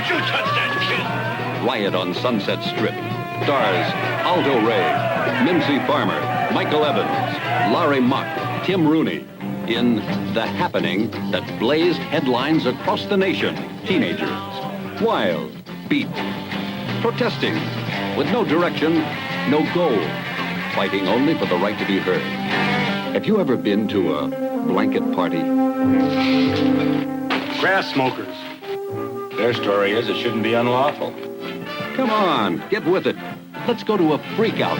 Don't you touch that kid! Riot on Sunset Strip. Stars Aldo Ray, Mimsy Farmer, Michael Evans, Laurie Mock, Tim Rooney. In The Happening that blazed headlines across the nation. Teenagers. Wild. Beat. Protesting. With no direction, no goal. Fighting only for the right to be heard. Have you ever been to a blanket party? Grass smokers. Their story is it shouldn't be unlawful. Come on, get with it. Let's go to a freakout.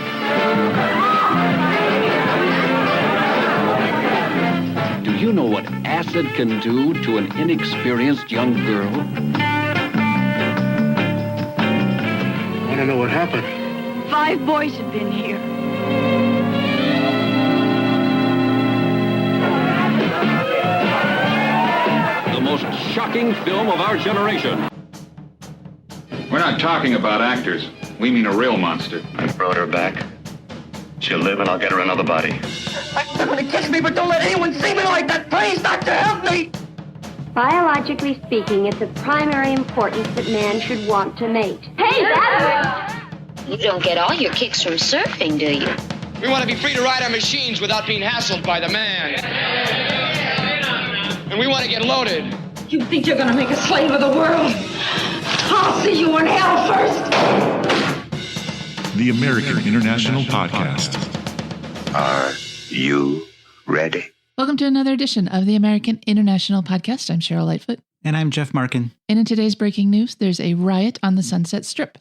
Do you know what acid can do to an inexperienced young girl? I want to know what happened. 5 boys have been here. The most shocking film of our generation. We're not talking about actors. We mean a real monster. I brought her back. She'll live and I'll get her another body. They're going to kiss me, but don't let anyone see me like that. Please, doctor, help me. Biologically speaking, it's of primary importance that man should want to mate. Hey, that hurts! You don't get all your kicks from surfing, do you? We want to be free to ride our machines without being hassled by the man. And we want to get loaded. You think you're gonna make a slave of the world? I'll see you in hell first! The American International Podcast. Are you ready? Welcome to another edition of the American International Podcast. I'm Cheryl Lightfoot. And I'm Jeff Markin. And in today's breaking news, there's a riot on the Sunset Strip.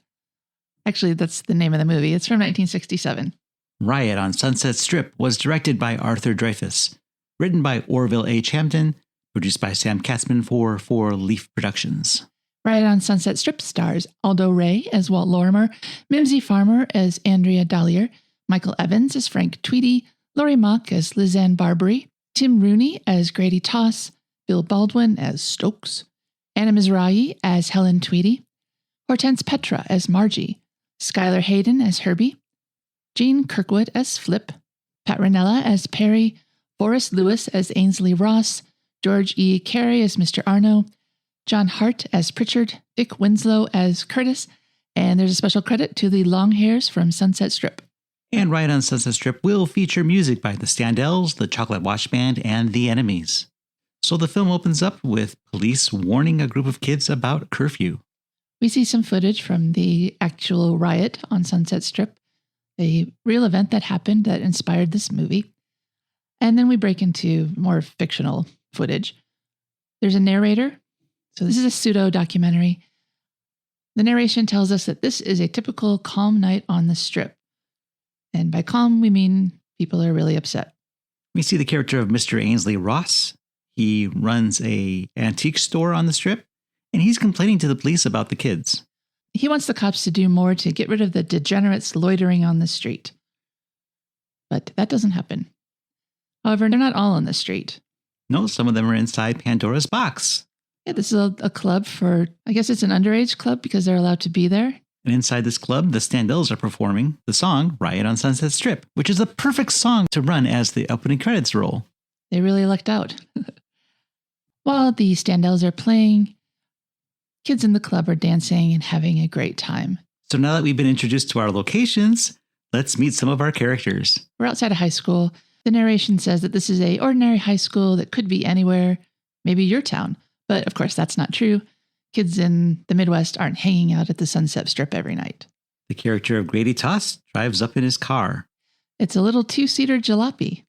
Actually, that's the name of the movie. It's from 1967. Riot on Sunset Strip was directed by Arthur Dreifuss, written by Orville H. Hampton, produced by Sam Katzman for Leaf Productions. Riot on Sunset Strip stars Aldo Ray as Walt Lorimer, Mimsy Farmer as Andrea Dollier, Michael Evans as Frank Tweedy, Laurie Mock as Lizanne Barbrey, Tim Rooney as Grady Toss, Bill Baldwin as Stokes, Anna Mizrahi as Helen Tweedy, Hortense Petra as Margie, Schuyler Hayden as Herbie, Jean Kirkwood as Flip, Pat Ranella as Perry, Boris Lewis as Ainsley Ross, George E. Carey as Mr. Arno, John Hart as Pritchard, Dick Winslow as Curtis, and there's a special credit to the long hairs from Sunset Strip. And Riot on Sunset Strip will feature music by the Standells, the Chocolate Watch Band, and the Enemies. So the film opens up with police warning a group of kids about curfew. We see some footage from the actual riot on Sunset Strip, a real event that happened that inspired this movie. And then we break into more fictional footage. There's a narrator. So this is a pseudo-documentary. The narration tells us that this is a typical calm night on the Strip. And by calm, we mean people are really upset. We see the character of Mr. Ainsley Ross. He runs a antique store on the Strip, and he's complaining to the police about the kids. He wants the cops to do more to get rid of the degenerates loitering on the street. But that doesn't happen. However, they're not all on the street. No, some of them are inside Pandora's box. Yeah, this is a club for, I guess it's an underage club because they're allowed to be there. And inside this club, the Standells are performing the song Riot on Sunset Strip, which is a perfect song to run as the opening credits roll. They really lucked out. While the Standells are playing, kids in the club are dancing and having a great time. So now that we've been introduced to our locations, let's meet some of our characters. We're outside a high school. The narration says that this is an ordinary high school that could be anywhere, maybe your town. But of course, that's not true. Kids in the Midwest aren't hanging out at the Sunset Strip every night. The character of Grady Toss drives up in his car. It's a little 2-seater jalopy.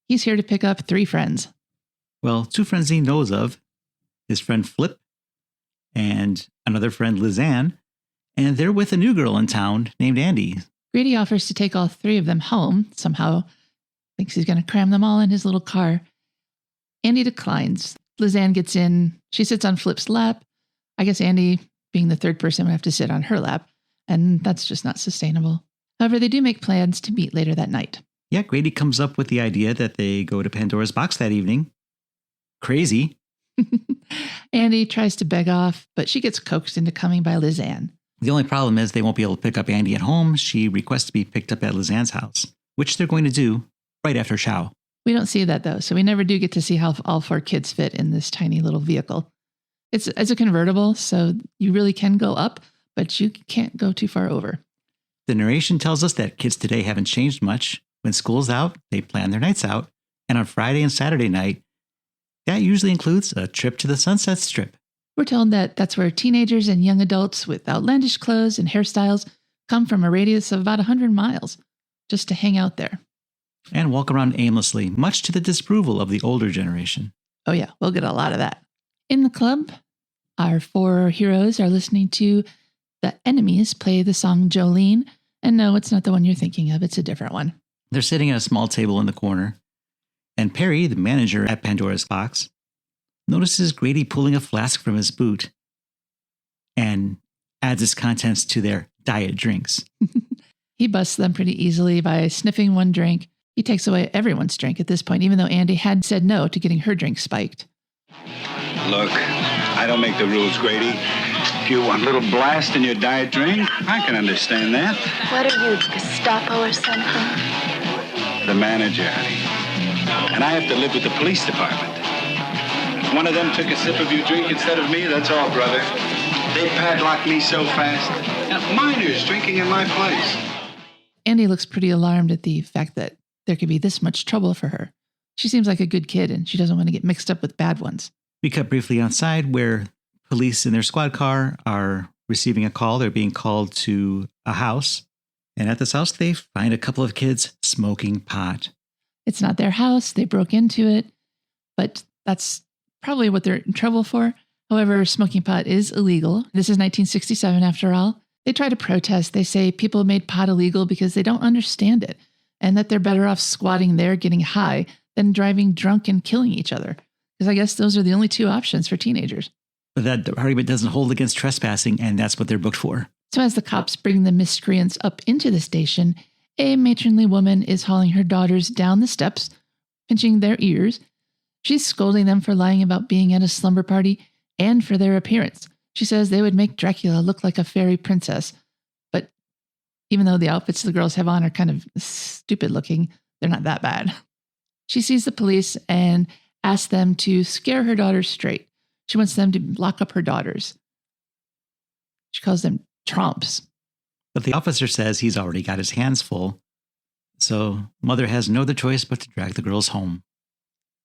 He's here to pick up 3 friends. Well, 2 friends he knows of. His friend Flip and another friend Lizanne. And they're with a new girl in town named Andy. Grady offers to take all 3 of them home somehow. Thinks he's going to cram them all in his little car. Andy declines. Lizanne gets in. She sits on Flip's lap. I guess Andy, being the 3rd person, would have to sit on her lap. And that's just not sustainable. However, they do make plans to meet later that night. Yeah, Grady comes up with the idea that they go to Pandora's box that evening. Crazy. Andy tries to beg off, but she gets coaxed into coming by Lizanne. The only problem is they won't be able to pick up Andy at home. She requests to be picked up at Lizanne's house, which they're going to do right after chow. We don't see that, though, so we never do get to see how all 4 kids fit in this tiny little vehicle. It's a convertible, so you really can go up, but you can't go too far over. The narration tells us that kids today haven't changed much. When school's out, they plan their nights out. And on Friday and Saturday night, that usually includes a trip to the Sunset Strip. We're told that that's where teenagers and young adults with outlandish clothes and hairstyles come from a radius of about 100 miles just to hang out there. And walk around aimlessly, much to the disapproval of the older generation. Oh yeah, we'll get a lot of that. In the club, our 4 heroes are listening to the Enemies play the song Jolene. And no, it's not the one you're thinking of. It's a different one. They're sitting at a small table in the corner. And Perry, the manager at Pandora's Box, notices Grady pulling a flask from his boot and adds its contents to their diet drinks. He busts them pretty easily by sniffing one drink. He takes away everyone's drink at this point, even though Andy had said no to getting her drink spiked. Look, I don't make the rules, Grady. If you want a little blast in your diet drink, I can understand that. What are you, Gestapo or something? The manager, honey. And I have to live with the police department. If one of them took a sip of your drink instead of me, that's all, brother. They padlocked me so fast. Now, minors drinking in my place. Andy looks pretty alarmed at the fact that there could be this much trouble for her. She seems like a good kid, and she doesn't want to get mixed up with bad ones. We cut briefly outside where police in their squad car are receiving a call. They're being called to a house. And at this house, they find a couple of kids smoking pot. It's not their house. They broke into it, but that's probably what they're in trouble for. However, smoking pot is illegal. This is 1967 after all. They try to protest. They say people made pot illegal because they don't understand it and that they're better off squatting there getting high than driving drunk and killing each other. Because I guess those are the only 2 options for teenagers. But that argument doesn't hold against trespassing, and that's what they're booked for. So as the cops bring the miscreants up into the station, a matronly woman is hauling her daughters down the steps, pinching their ears. She's scolding them for lying about being at a slumber party and for their appearance. She says they would make Dracula look like a fairy princess. But even though the outfits the girls have on are kind of stupid looking, they're not that bad. She sees the police and asks them to scare her daughters straight. She wants them to lock up her daughters. She calls them tromps. But the officer says he's already got his hands full. So Mother has no other choice but to drag the girls home.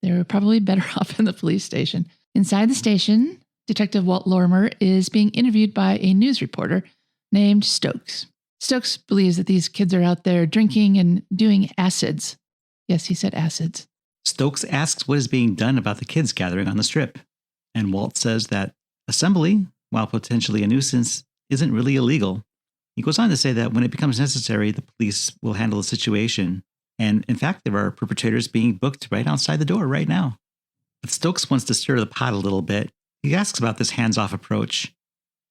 They were probably better off in the police station. Inside the station, Detective Walt Lorimer is being interviewed by a news reporter named Stokes. Stokes believes that these kids are out there drinking and doing acids. Yes, he said acids. Stokes asks what is being done about the kids gathering on the strip. And Walt says that assembly, while potentially a nuisance, isn't really illegal. He goes on to say that when it becomes necessary, the police will handle the situation. And in fact, there are perpetrators being booked right outside the door right now. But Stokes wants to stir the pot a little bit. He asks about this hands-off approach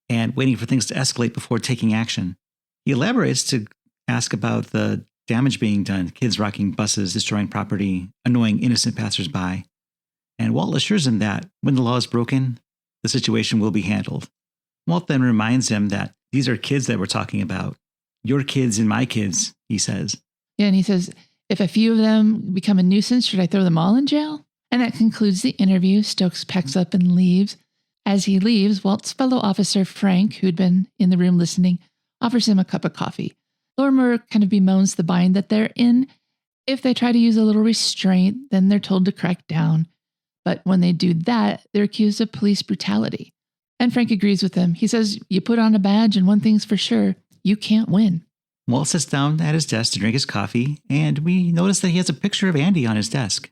and waiting for things to escalate before taking action. He elaborates to ask about the damage being done, kids rocking buses, destroying property, annoying innocent passersby. And Walt assures him that when the law is broken, the situation will be handled. Walt then reminds him that these are kids that we're talking about. Your kids and my kids, he says. Yeah, and he says, if a few of them become a nuisance, should I throw them all in jail? And that concludes the interview. Stokes packs up and leaves. As he leaves, Walt's fellow officer, Frank, who'd been in the room listening, offers him a cup of coffee. Lorimer kind of bemoans the bind that they're in. If they try to use a little restraint, then they're told to crack down. But when they do that, they're accused of police brutality. And Frank agrees with him. He says, you put on a badge and one thing's for sure, you can't win. Walt sits down at his desk to drink his coffee, and we notice that he has a picture of Andy on his desk.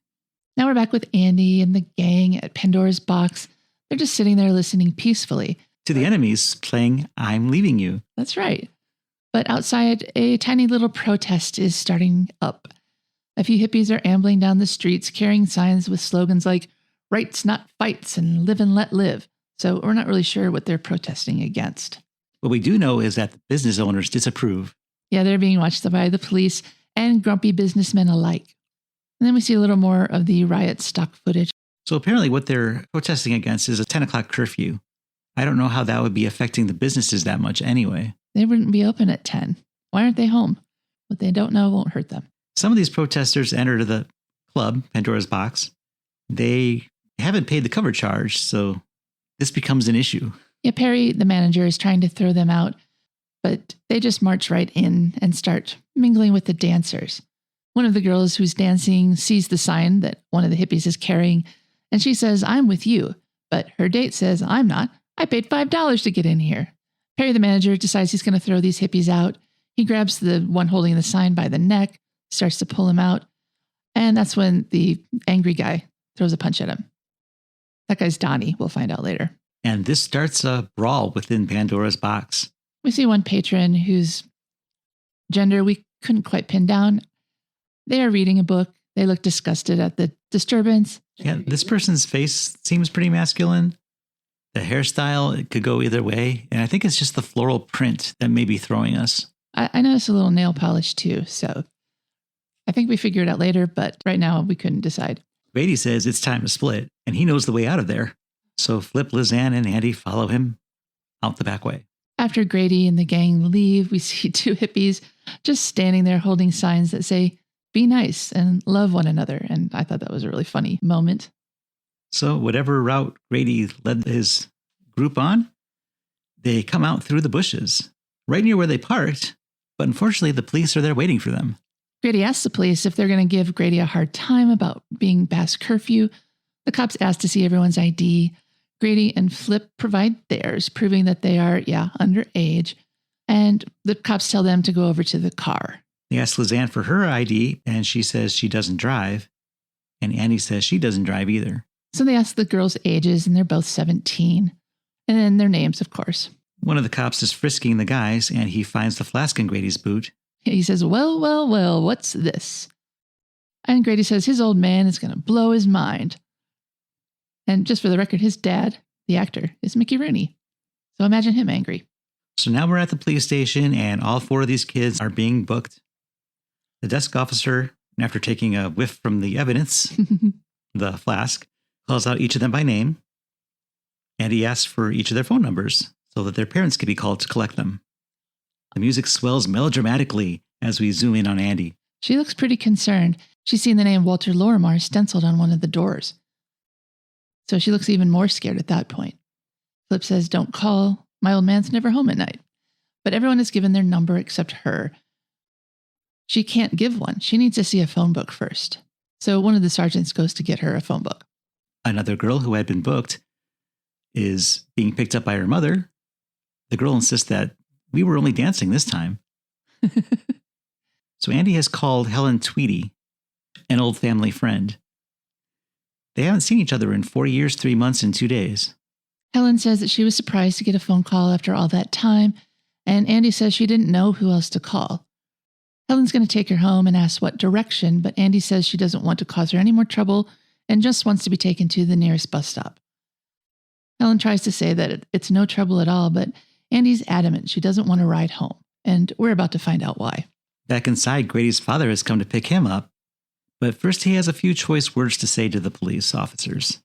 Now we're back with Andy and the gang at Pandora's Box. They're just sitting there listening peacefully to the Enemies playing I'm Leaving You. That's right. But outside, a tiny little protest is starting up. A few hippies are ambling down the streets carrying signs with slogans like rights not fights and live and let live. So we're not really sure what they're protesting against. What we do know is that the business owners disapprove. Yeah, they're being watched by the police and grumpy businessmen alike. And then we see a little more of the riot stock footage. So apparently what they're protesting against is a 10 o'clock curfew. I don't know how that would be affecting the businesses that much anyway. They wouldn't be open at 10. Why aren't they home? What they don't know won't hurt them. Some of these protesters enter the club, Pandora's Box. They haven't paid the cover charge, so this becomes an issue. Yeah, Perry, the manager, is trying to throw them out, but they just march right in and start mingling with the dancers. One of the girls who's dancing sees the sign that one of the hippies is carrying, and she says, "I'm with you." But her date says, "I'm not. I paid $5 to get in here." Perry, the manager, decides he's going to throw these hippies out. He grabs the one holding the sign by the neck, starts to pull him out, and that's when the angry guy throws a punch at him. That guy's Donnie, we'll find out later. And this starts a brawl within Pandora's box. We see one patron whose gender we couldn't quite pin down. They are reading a book. They look disgusted at the disturbance. Yeah, this person's face seems pretty masculine. The hairstyle, it could go either way. And I think it's just the floral print that may be throwing us. I noticed a little nail polish too, so I think we figure it out later, but right now we couldn't decide. Grady says it's time to split, and he knows the way out of there. So Flip, Lizanne, and Andy follow him out the back way. After Grady and the gang leave, we see two hippies just standing there holding signs that say, "Be nice and love one another." And I thought that was a really funny moment. So whatever route Grady led his group on, they come out through the bushes, right near where they parked. But unfortunately, the police are there waiting for them. Grady asks the police if they're going to give Grady a hard time about being past curfew. The cops ask to see everyone's ID. Grady and Flip provide theirs, proving that they are, underage. And the cops tell them to go over to the car. They ask Lizanne for her ID, and she says she doesn't drive. And Andy says she doesn't drive either. So they ask the girls' ages, and they're both 17. And then their names, of course. One of the cops is frisking the guys, and he finds the flask in Grady's boot. He says, well, what's this? And Grady says his old man is going to blow his mind. And just for the record, his dad, the actor, is Mickey Rooney. So imagine him angry. So now we're at the police station, and all four of these kids are being booked. The desk officer, after taking a whiff from the evidence, the flask, calls out each of them by name. And he asks for each of their phone numbers so that their parents can be called to collect them. The music swells melodramatically as we zoom in on Andy. She looks pretty concerned. She's seen the name Walter Lorimer stenciled on one of the doors. So she looks even more scared at that point. Flip says, "Don't call. My old man's never home at night." But everyone is given their number except her. She can't give one. She needs to see a phone book first. So one of the sergeants goes to get her a phone book. Another girl who had been booked is being picked up by her mother. The girl insists that we were only dancing this time. So Andy has called Helen Tweedy, an old family friend. They haven't seen each other in 4 years, 3 months, and 2 days. Helen says that she was surprised to get a phone call after all that time, and Andy says she didn't know who else to call. Helen's going to take her home and asks what direction, but Andy says she doesn't want to cause her any more trouble and just wants to be taken to the nearest bus stop. Helen tries to say that it's no trouble at all, but Andy's adamant she doesn't want to ride home, and we're about to find out why. Back inside, Grady's father has come to pick him up, but first he has a few choice words to say to the police officers.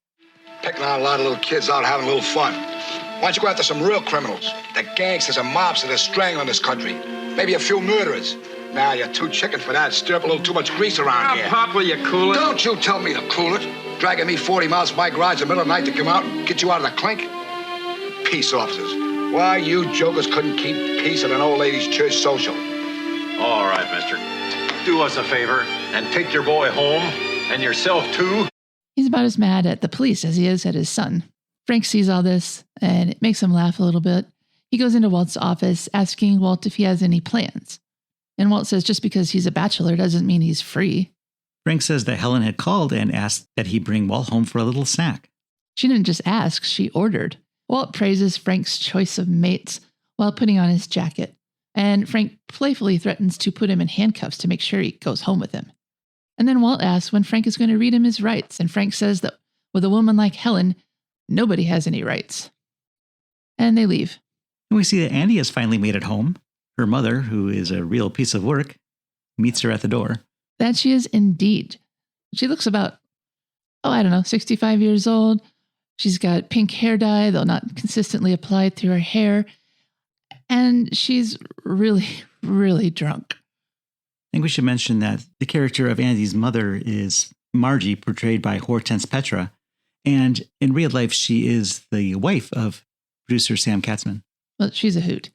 Picking on a lot of little kids out having a little fun. Why don't you go after some real criminals? The gangsters and mobsters that are strangling this country. Maybe a few murderers. Now you're too chicken for that. Stir up a little too much grease around here. Pop, will you cool it? Don't you tell me to cool it. Dragging me 40 miles from my garage in the middle of the night to come out and get you out of the clink. Peace officers. Why you jokers couldn't keep peace at an old ladies' church social? All right, mister. Do us a favor and take your boy home, and yourself too. He's about as mad at the police as he is at his son. Frank sees all this, and it makes him laugh a little bit. He goes into Walt's office, asking Walt if he has any plans. And Walt says just because he's a bachelor doesn't mean he's free. Frank says that Helen had called and asked that he bring Walt home for a little snack. She didn't just ask, she ordered. Walt praises Frank's choice of mates while putting on his jacket. And Frank playfully threatens to put him in handcuffs to make sure he goes home with him. And then Walt asks when Frank is going to read him his rights. And Frank says that with a woman like Helen, nobody has any rights. And they leave. And we see that Andy has finally made it home. Her mother, who is a real piece of work, meets her at the door. That she is indeed. She looks about, 65 years old. She's got pink hair dye, though not consistently applied through her hair. And she's really, really drunk. I think we should mention that the character of Andy's mother is Margie, portrayed by Hortense Petra. And in real life, she is the wife of producer Sam Katzman. Well, she's a hoot.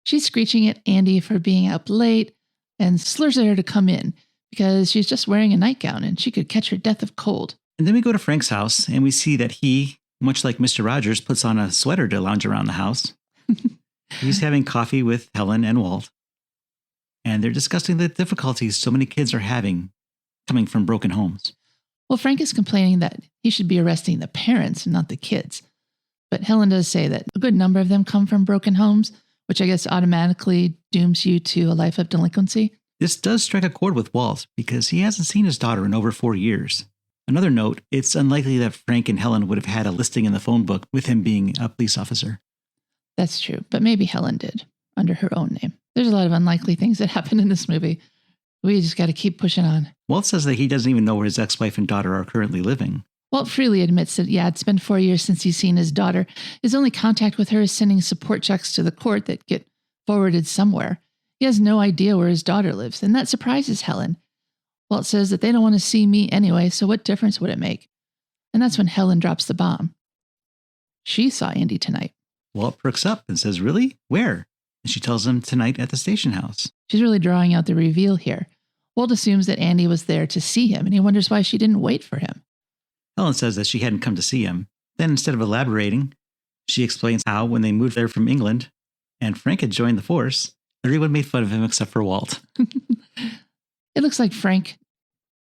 She's screeching at Andy for being up late and slurs at her to come in because she's just wearing a nightgown and she could catch her death of cold. And then we go to Frank's house and we see that he, much like Mr. Rogers, puts on a sweater to lounge around the house. He's having coffee with Helen and Walt. And they're discussing the difficulties so many kids are having coming from broken homes. Well, Frank is complaining that he should be arresting the parents and not the kids. But Helen does say that a good number of them come from broken homes, which I guess automatically dooms you to a life of delinquency. This does strike a chord with Walt because he hasn't seen his daughter in over 4 years. Another note, it's unlikely that Frank and Helen would have had a listing in the phone book with him being a police officer. That's true, but maybe Helen did, under her own name. There's a lot of unlikely things that happen in this movie. We just got to keep pushing on. Walt says that he doesn't even know where his ex-wife and daughter are currently living. Walt freely admits that, it's been 4 years since he's seen his daughter. His only contact with her is sending support checks to the court that get forwarded somewhere. He has no idea where his daughter lives, and that surprises Helen. Walt says that they don't want to see me anyway, so what difference would it make? And that's when Helen drops the bomb. She saw Andy tonight. Walt perks up and says, "Really? Where?" And she tells him tonight at the station house. She's really drawing out the reveal here. Walt assumes that Andy was there to see him, and he wonders why she didn't wait for him. Helen says that she hadn't come to see him. Then instead of elaborating, she explains how when they moved there from England and Frank had joined the force, everyone made fun of him except for Walt. It looks like Frank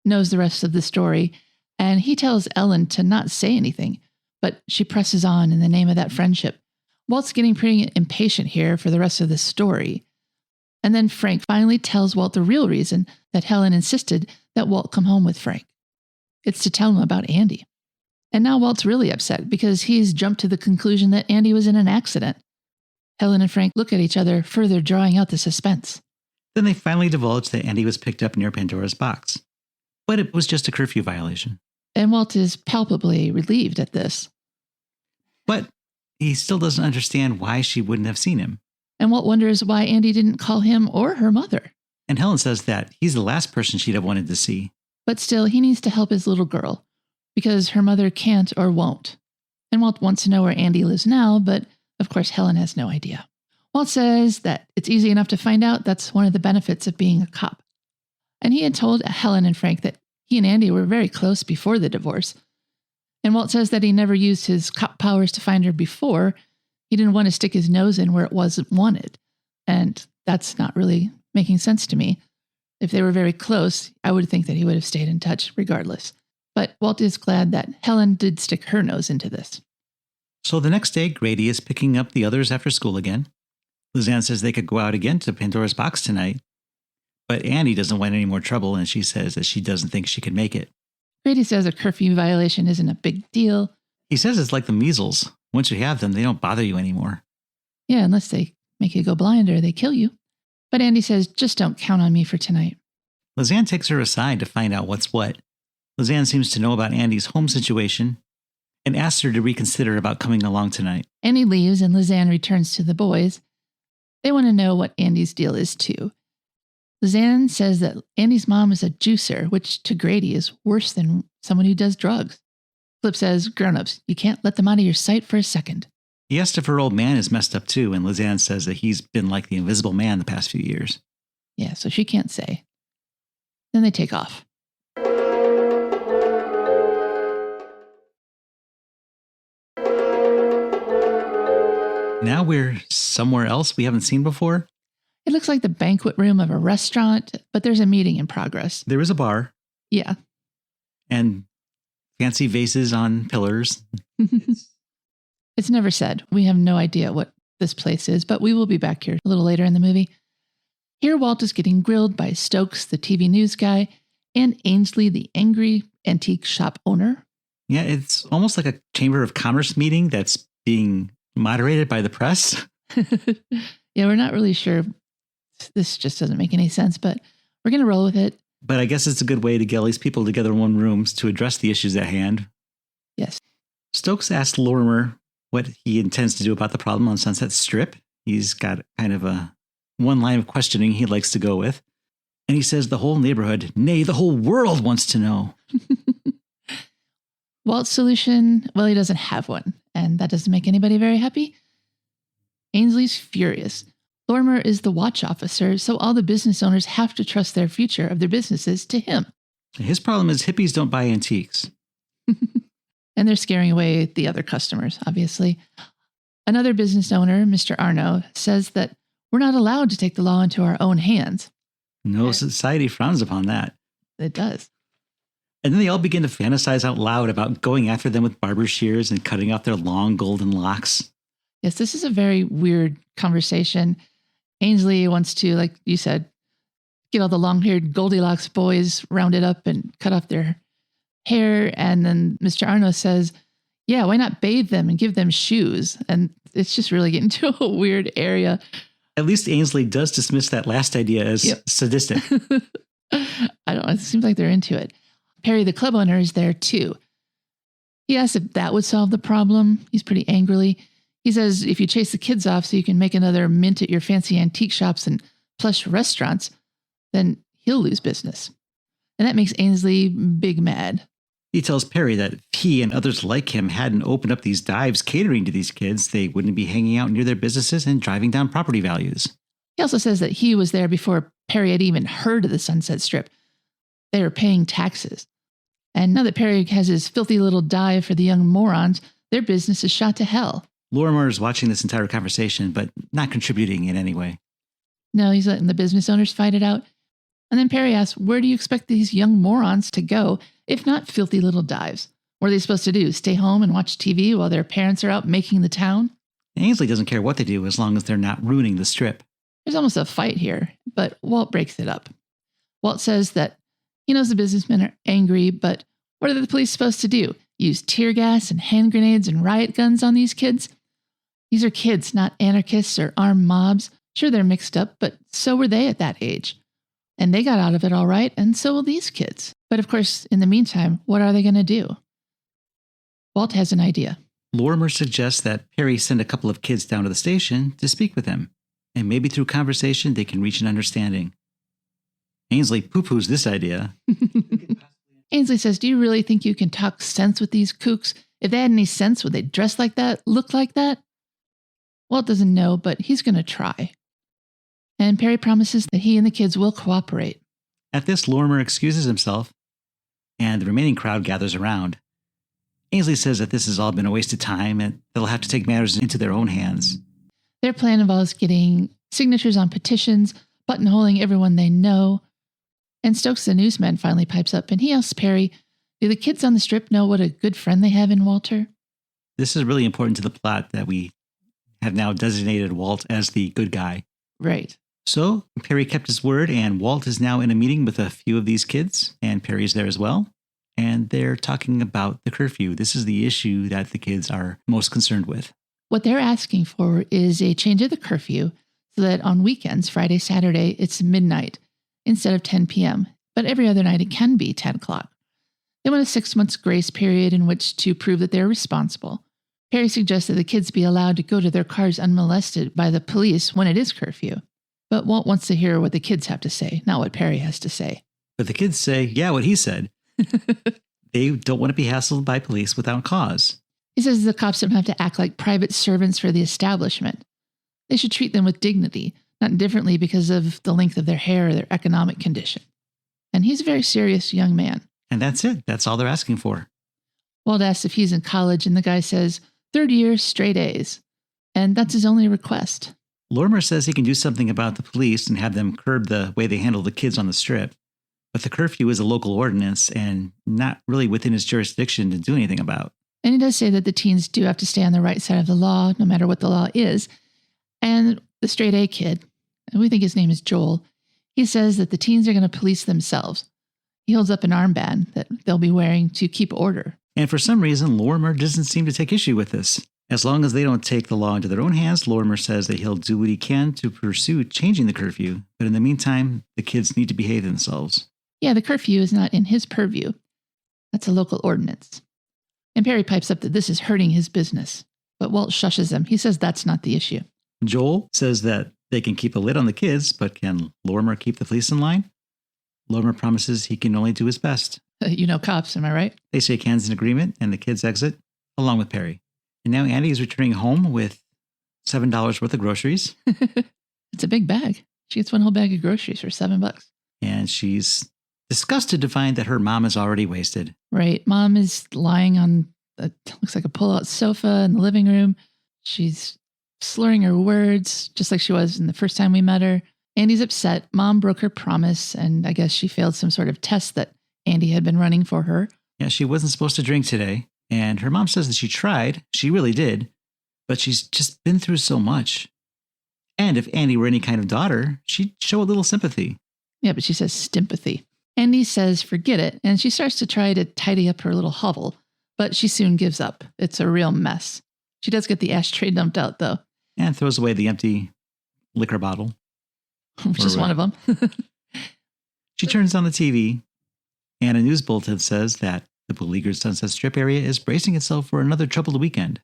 knows the rest of the story, and he tells Ellen to not say anything, but she presses on in the name of that friendship. Walt's getting pretty impatient here for the rest of the story. And then Frank finally tells Walt the real reason that Helen insisted that Walt come home with Frank. It's to tell him about Andy. And now Walt's really upset because he's jumped to the conclusion that Andy was in an accident. Helen and Frank look at each other, further drawing out the suspense. Then they finally divulge that Andy was picked up near Pandora's box. But it was just a curfew violation. And Walt is palpably relieved at this. But he still doesn't understand why she wouldn't have seen him. And Walt wonders why Andy didn't call him or her mother. And Helen says that he's the last person she'd have wanted to see. But still, he needs to help his little girl because her mother can't or won't. And Walt wants to know where Andy lives now, but of course Helen has no idea. Walt says that it's easy enough to find out. That's one of the benefits of being a cop. And he had told Helen and Frank that he and Andy were very close before the divorce. And Walt says that he never used his cop powers to find her before. He didn't want to stick his nose in where it wasn't wanted. And that's not really making sense to me. If they were very close, I would think that he would have stayed in touch regardless. But Walt is glad that Helen did stick her nose into this. So the next day, Grady is picking up the others after school again. Lizanne says they could go out again to Pandora's box tonight. But Andy doesn't want any more trouble, and she says that she doesn't think she can make it. Grady says a curfew violation isn't a big deal. He says it's like the measles. Once you have them, they don't bother you anymore. Yeah, unless they make you go blind or they kill you. But Andy says, just don't count on me for tonight. Lizanne takes her aside to find out what's what. Lizanne seems to know about Andy's home situation and asks her to reconsider about coming along tonight. Andy leaves and Lizanne returns to the boys. They want to know what Andy's deal is too. Lizanne says that Andy's mom is a juicer, which to Grady is worse than someone who does drugs. Flip says, grown-ups, you can't let them out of your sight for a second. He asks if her old man is messed up too, and Lizanne says that he's been like the invisible man the past few years. Yeah, so she can't say. Then they take off. Now we're somewhere else we haven't seen before. It looks like the banquet room of a restaurant, but there's a meeting in progress. There is a bar. Yeah. And fancy vases on pillars. It's never said. We have no idea what this place is, but we will be back here a little later in the movie. Here, Walt is getting grilled by Stokes, the TV news guy, and Ainsley, the angry antique shop owner. Yeah, it's almost like a Chamber of Commerce meeting that's being moderated by the press. Yeah, we're not really sure. This just doesn't make any sense, but we're going to roll with it. But I guess it's a good way to get all these people together in one room to address the issues at hand. Yes. Stokes asked Lorimer what he intends to do about the problem on Sunset Strip. He's got kind of a one line of questioning he likes to go with. And he says the whole neighborhood, nay, the whole world wants to know. Walt's solution, well, he doesn't have one, and that doesn't make anybody very happy. Ainsley's furious. Lorimer is the watch officer, so all the business owners have to trust their future of their businesses to him. His problem is hippies don't buy antiques. And they're scaring away the other customers, obviously. Another business owner, Mr. Arno, says that we're not allowed to take the law into our own hands. No, society frowns upon that. It does. And then they all begin to fantasize out loud about going after them with barber shears and cutting off their long golden locks. Yes, this is a very weird conversation. Ainsley wants to, like you said, get all the long-haired Goldilocks boys rounded up and cut off their hair. And then Mr. Arno says, yeah, why not bathe them and give them shoes? And it's just really getting to a weird area. At least Ainsley does dismiss that last idea as sadistic. I don't know. It seems like they're into it. Perry, the club owner, is there too. He asks if that would solve the problem. He's pretty angrily. He says if you chase the kids off so you can make another mint at your fancy antique shops and plush restaurants, then he'll lose business. And that makes Ainsley big mad. He tells Perry that if he and others like him hadn't opened up these dives catering to these kids, they wouldn't be hanging out near their businesses and driving down property values. He also says that he was there before Perry had even heard of the Sunset Strip. They were paying taxes. And now that Perry has his filthy little dive for the young morons, their business is shot to hell. Lorimer is watching this entire conversation, but not contributing in any way. No, he's letting the business owners fight it out. And then Perry asks, where do you expect these young morons to go, if not filthy little dives? What are they supposed to do? Stay home and watch TV while their parents are out making the town? Ainsley doesn't care what they do as long as they're not ruining the strip. There's almost a fight here, but Walt breaks it up. Walt says that he knows the businessmen are angry, but what are the police supposed to do? Use tear gas and hand grenades and riot guns on these kids? These are kids, not anarchists or armed mobs. Sure, they're mixed up, but so were they at that age. And they got out of it all right, and so will these kids. But of course, in the meantime, what are they going to do? Walt has an idea. Lorimer suggests that Perry send a couple of kids down to the station to speak with him, and maybe through conversation they can reach an understanding. Ainsley poo-poos this idea. Ainsley says, do you really think you can talk sense with these kooks? If they had any sense, would they dress like that, look like that? Walt doesn't know, but he's going to try. And Perry promises that he and the kids will cooperate. At this, Lorimer excuses himself, and the remaining crowd gathers around. Ainsley says that this has all been a waste of time and they'll have to take matters into their own hands. Their plan involves getting signatures on petitions, buttonholing everyone they know. And Stokes, the newsman, finally pipes up and he asks Perry, do the kids on the strip know what a good friend they have in Walter? This is really important to the plot that we have now designated Walt as the good guy. Right. So Perry kept his word, and Walt is now in a meeting with a few of these kids, and Perry's there as well. And they're talking about the curfew. This is the issue that the kids are most concerned with. What they're asking for is a change of the curfew so that on weekends, Friday, Saturday, it's midnight instead of 10 p.m. But every other night it can be 10 o'clock. They want a 6 months grace period in which to prove that they're responsible. Perry suggests that the kids be allowed to go to their cars unmolested by the police when it is curfew. But Walt wants to hear what the kids have to say, not what Perry has to say. But the kids say, yeah, what he said. They don't want to be hassled by police without cause. He says the cops don't have to act like private servants for the establishment. They should treat them with dignity, not differently because of the length of their hair or their economic condition. And he's a very serious young man. And that's it. That's all they're asking for. Walt asks if he's in college, and the guy says, 3rd year, straight A's. And that's his only request. Lorimer says he can do something about the police and have them curb the way they handle the kids on the strip. But the curfew is a local ordinance and not really within his jurisdiction to do anything about. And he does say that the teens do have to stay on the right side of the law, no matter what the law is. And the straight A kid, and we think his name is Joel, he says that the teens are going to police themselves. He holds up an armband that they'll be wearing to keep order. And for some reason, Lorimer doesn't seem to take issue with this. As long as they don't take the law into their own hands, Lorimer says that he'll do what he can to pursue changing the curfew. But in the meantime, the kids need to behave themselves. Yeah, the curfew is not in his purview. That's a local ordinance. And Perry pipes up that this is hurting his business. But Walt shushes him. He says that's not the issue. Joel says that they can keep a lid on the kids, but can Lorimer keep the police in line? Lorimer promises he can only do his best. Cops, am I right? They shake hands in agreement, and the kids exit, along with Perry. And now Andy is returning home with $7 worth of groceries. It's a big bag. She gets one whole bag of groceries for $7. And she's disgusted to find that her mom is already wasted. Right. Mom is lying on looks like a pull-out sofa in the living room. She's slurring her words, just like she was in the first time we met her. Andy's upset. Mom broke her promise, and I guess she failed some sort of test that Andy had been running for her. Yeah, she wasn't supposed to drink today. And her mom says that she tried. She really did. But she's just been through so much. And if Andy were any kind of daughter, she'd show a little sympathy. Yeah, but she says sympathy. Andy says forget it, and she starts to try to tidy up her little hovel, but she soon gives up. It's a real mess. She does get the ashtray dumped out, though. And throws away the empty liquor bottle. Which is one of them. She turns on the TV, and a news bulletin says that the beleaguered Sunset Strip area is bracing itself for another troubled weekend.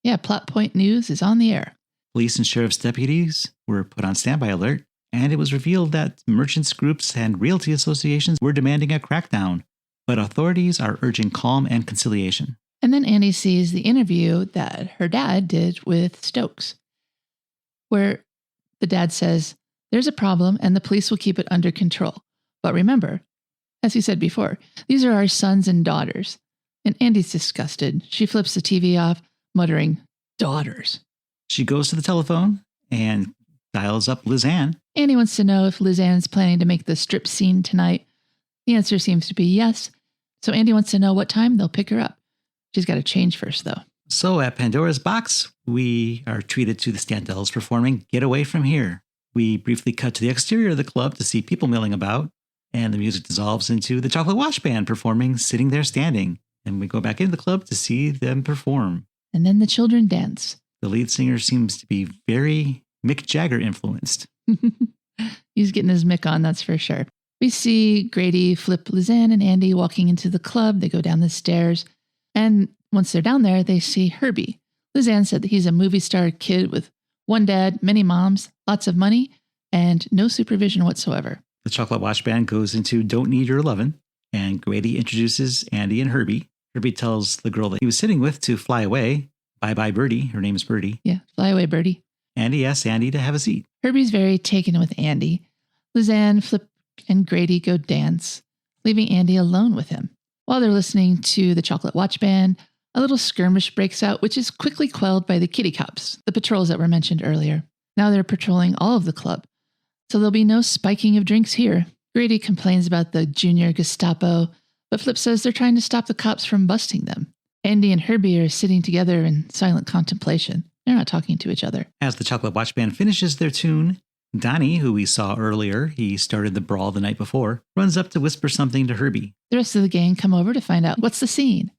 Yeah, Plot Point News is on the air. Police and sheriff's deputies were put on standby alert, and it was revealed that merchants groups and realty associations were demanding a crackdown, but authorities are urging calm and conciliation. And then Andy sees the interview that her dad did with Stokes, where the dad says, there's a problem and the police will keep it under control. But remember, as he said before, these are our sons and daughters. And Andy's disgusted. She flips the TV off, muttering, daughters. She goes to the telephone and dials up Liz Ann. Andy wants to know if Liz Ann's planning to make the strip scene tonight. The answer seems to be yes. So Andy wants to know what time they'll pick her up. She's got to change first, though. So at Pandora's Box, we are treated to the Standells performing Get Away From Here. We briefly cut to the exterior of the club to see people milling about, and the music dissolves into the Chocolate Wash Band performing Sitting There Standing. And we go back into the club to see them perform. And then the children dance. The lead singer seems to be very Mick Jagger influenced. He's getting his Mick on, that's for sure. We see Grady flip Liz Ann and Andy walking into the club. They go down the stairs. And once they're down there, they see Herbie. Liz Ann said that he's a movie star kid with one dad, many moms, lots of money, and no supervision whatsoever. The Chocolate Wash Band goes into Don't Need Your Lovin', and Grady introduces Andy and Herbie. Herbie tells the girl that he was sitting with to fly away. Bye-bye, Birdie. Her name's Birdie. Yeah, fly away, Birdie. And he asks Andy to have a seat. Herbie's very taken with Andy. Liz Ann, Flip, and Grady go dance, leaving Andy alone with him. While they're listening to the Chocolate Watch Band, a little skirmish breaks out, which is quickly quelled by the kitty cops, the patrols that were mentioned earlier. Now they're patrolling all of the club, so there'll be no spiking of drinks here. Grady complains about the junior Gestapo, but Flip says they're trying to stop the cops from busting them. Andy and Herbie are sitting together in silent contemplation. They're not talking to each other. As the Chocolate Watch Band finishes their tune, Donnie, who we saw earlier, he started the brawl the night before, runs up to whisper something to Herbie. The rest of the gang come over to find out what's the scene.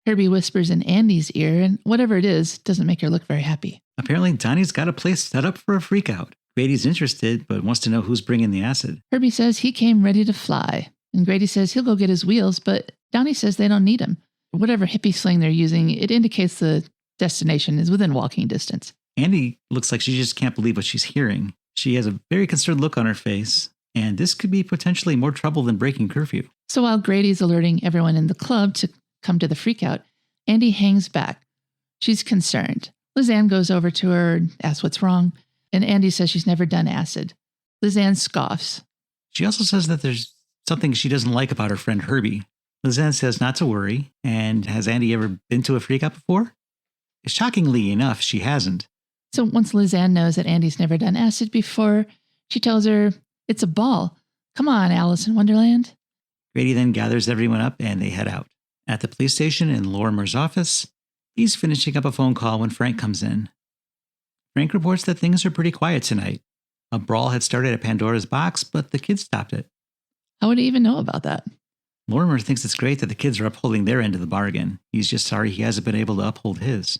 Herbie whispers in Andy's ear, and whatever it is doesn't make her look very happy. Apparently, Donnie's got a place set up for a freakout. Grady's interested, but wants to know who's bringing the acid. Herbie says he came ready to fly, and Grady says he'll go get his wheels, but Donnie says they don't need him. Whatever hippie slang they're using, it indicates the destination is within walking distance. Andy looks like she just can't believe what she's hearing. She has a very concerned look on her face, and this could be potentially more trouble than breaking curfew. So while Grady's alerting everyone in the club to come to the freakout, Andy hangs back. She's concerned. Liz Ann goes over to her and asks what's wrong, and Andy says she's never done acid. Liz Ann scoffs. She also says that there's something she doesn't like about her friend Herbie. Liz Ann says not to worry, and has Andy ever been to a freakout before? Shockingly enough, she hasn't. So once Liz Ann knows that Andy's never done acid before, she tells her, it's a ball. Come on, Alice in Wonderland. Grady then gathers everyone up and they head out. At the police station in Lorimer's office, he's finishing up a phone call when Frank comes in. Frank reports that things are pretty quiet tonight. A brawl had started at Pandora's Box, but the kids stopped it. How would he even know about that? Lorimer thinks it's great that the kids are upholding their end of the bargain. He's just sorry he hasn't been able to uphold his.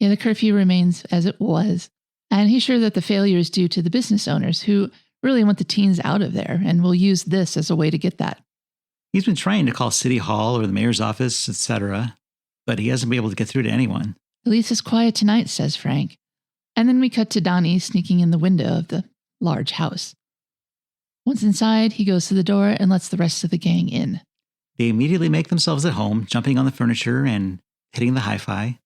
Yeah, the curfew remains as it was. And he's sure that the failure is due to the business owners who really want the teens out of there and will use this as a way to get that. He's been trying to call City Hall or the mayor's office, etc., but he hasn't been able to get through to anyone. At least it's quiet tonight, says Frank. And then we cut to Donnie sneaking in the window of the large house. Once inside, he goes to the door and lets the rest of the gang in. They immediately make themselves at home, jumping on the furniture and hitting the hi-fi.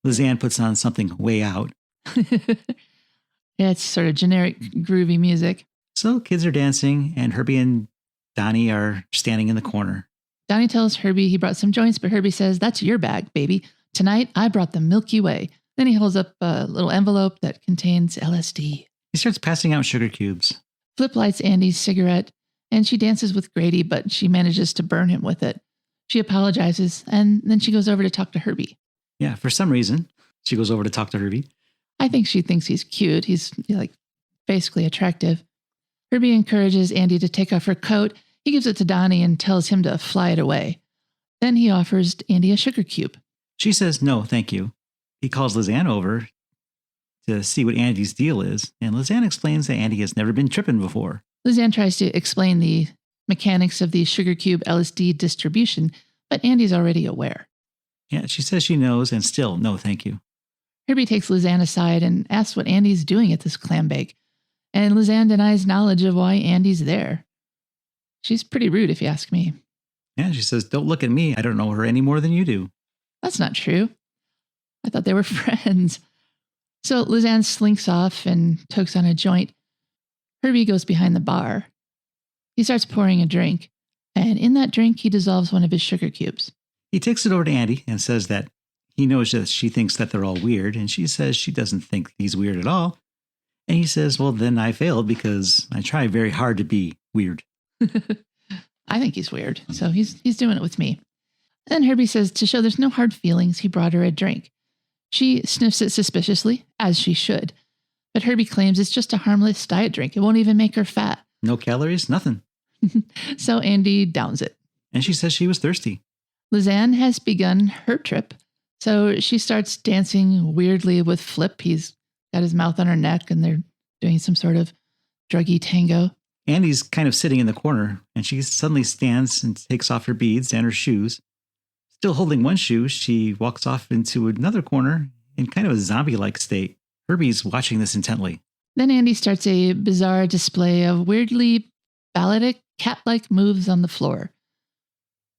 Lizanne puts on something way out. Yeah, it's sort of generic, groovy music. So kids are dancing, and Herbie and Donnie are standing in the corner. Donnie tells Herbie he brought some joints, but Herbie says, "That's your bag, baby. Tonight, I brought the Milky Way." Then he holds up a little envelope that contains LSD. He starts passing out sugar cubes. Flip lights Andy's cigarette, and she dances with Grady, but she manages to burn him with it. She apologizes, and then she goes over to talk to Herbie. Yeah, for some reason, she goes over to talk to Herbie. I think she thinks he's cute. He's like basically attractive. Herbie encourages Andy to take off her coat. He gives it to Donnie and tells him to fly it away. Then he offers Andy a sugar cube. She says, "No, thank you." He calls Lizanne over to see what Andy's deal is, and Lizanne explains that Andy has never been tripping before. Lizanne tries to explain the mechanics of the sugar cube LSD distribution, but Andy's already aware. Yeah, she says she knows, and still, no, thank you. Herbie takes Lizanne aside and asks what Andy's doing at this clam bake, and Lizanne denies knowledge of why Andy's there. She's pretty rude, if you ask me. Yeah, she says, "Don't look at me. I don't know her any more than you do." That's not true. I thought they were friends. So Lizanne slinks off and tokes on a joint. Herbie goes behind the bar. He starts pouring a drink, and in that drink, he dissolves one of his sugar cubes. He takes it over to Andy and says that he knows that she thinks that they're all weird, and she says she doesn't think he's weird at all. And he says, "Well, then I failed because I try very hard to be weird." I think he's weird, so he's doing it with me. Then Herbie says to show there's no hard feelings, he brought her a drink. She sniffs it suspiciously, as she should. But Herbie claims it's just a harmless diet drink. It won't even make her fat. No calories, nothing. So Andy downs it. And she says she was thirsty. Lizanne has begun her trip, so she starts dancing weirdly with Flip. He's got his mouth on her neck, and they're doing some sort of druggy tango. Andy's kind of sitting in the corner, and she suddenly stands and takes off her beads and her shoes. Still holding one shoe, she walks off into another corner in kind of a zombie-like state. Herbie's watching this intently. Then Andy starts a bizarre display of weirdly balletic, cat-like moves on the floor.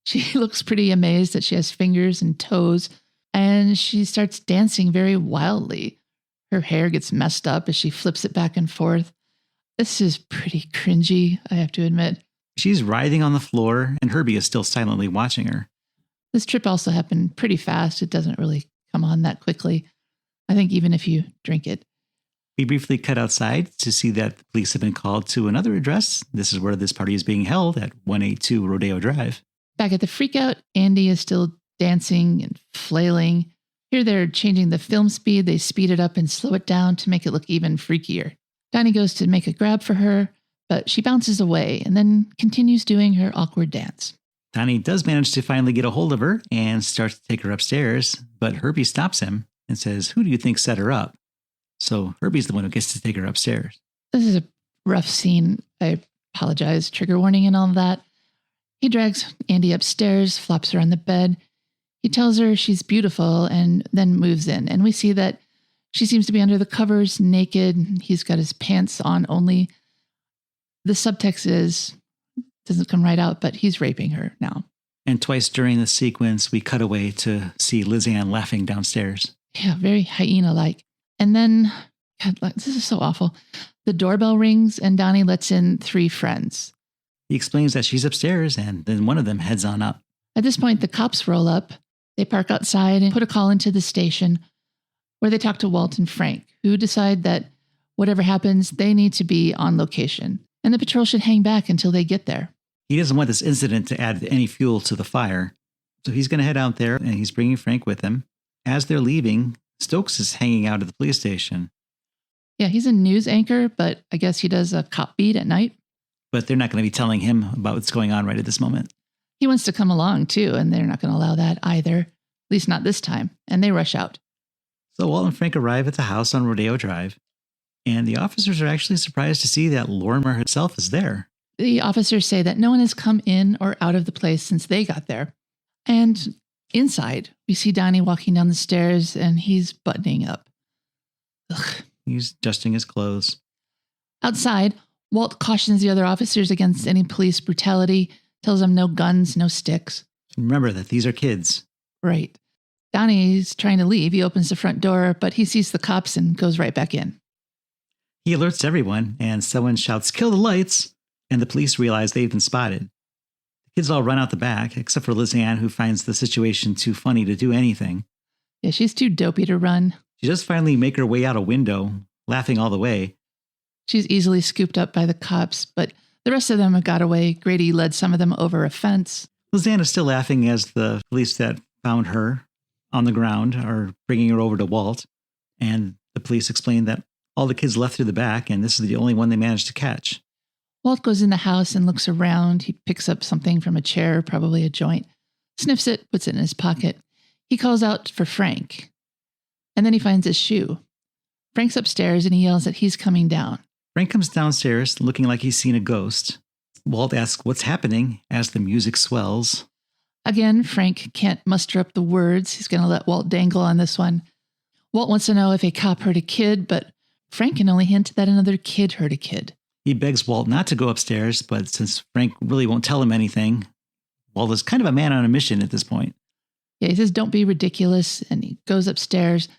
She looks pretty amazed that she has fingers and toes, and she starts dancing very wildly. Her hair gets messed up as she flips it back and forth. This is pretty cringy, I have to admit. She's writhing on the floor, and Herbie is still silently watching her. This trip also happened pretty fast. It doesn't really come on that quickly. I think even if you drink it. We briefly cut outside to see that the police have been called to another address. This is where this party is being held at 182 Rodeo Drive. Back at the freakout, Andy is still dancing and flailing. Here they're changing the film speed. They speed it up and slow it down to make it look even freakier. Donnie goes to make a grab for her, but she bounces away and then continues doing her awkward dance. Donnie does manage to finally get a hold of her and starts to take her upstairs, but Herbie stops him and says, "Who do you think set her up?" So Herbie's the one who gets to take her upstairs. This is a rough scene. I apologize. Trigger warning and all of that. He drags Andy upstairs, flops her on the bed. He tells her she's beautiful and then moves in. And we see that she seems to be under the covers, naked. He's got his pants on only. The subtext doesn't come right out, but he's raping her now. And twice during the sequence, we cut away to see Lizanne laughing downstairs. Yeah, very hyena-like. And then, God, this is so awful. The doorbell rings and Donnie lets in 3 friends. He explains that she's upstairs, and then one of them heads on up. At this point, the cops roll up. They park outside and put a call into the station where they talk to Walt and Frank, who decide that whatever happens, they need to be on location. And the patrol should hang back until they get there. He doesn't want this incident to add any fuel to the fire. So he's going to head out there, and he's bringing Frank with him. As they're leaving, Stokes is hanging out at the police station. Yeah, he's a news anchor, but I guess he does a cop beat at night. But they're not going to be telling him about what's going on right at this moment. He wants to come along, too, and they're not going to allow that either. At least not this time. And they rush out. So Walt and Frank arrive at the house on Rodeo Drive, and the officers are actually surprised to see that Lorimer herself is there. The officers say that no one has come in or out of the place since they got there. And inside, we see Donnie walking down the stairs, and he's buttoning up. Ugh. He's adjusting his clothes. Outside, Walt cautions the other officers against any police brutality, tells them no guns, no sticks. Remember that these are kids. Right. Donnie's trying to leave. He opens the front door, but he sees the cops and goes right back in. He alerts everyone, and someone shouts, "Kill the lights!" And the police realize they've been spotted. The kids all run out the back, except for Lizanne, who finds the situation too funny to do anything. Yeah, she's too dopey to run. She does finally make her way out a window, laughing all the way. She's easily scooped up by the cops, but the rest of them have got away. Grady led some of them over a fence. Lizanne is still laughing as the police that found her on the ground are bringing her over to Walt. And the police explain that all the kids left through the back, and this is the only one they managed to catch. Walt goes in the house and looks around. He picks up something from a chair, probably a joint, sniffs it, puts it in his pocket. He calls out for Frank, and then he finds his shoe. Frank's upstairs, and he yells that he's coming down. Frank comes downstairs looking like he's seen a ghost. Walt asks what's happening as the music swells. Again, Frank can't muster up the words. He's going to let Walt dangle on this one. Walt wants to know if a cop hurt a kid, but Frank can only hint that another kid hurt a kid. He begs Walt not to go upstairs, but since Frank really won't tell him anything, Walt is kind of a man on a mission at this point. Yeah, he says, don't be ridiculous, and he goes upstairs.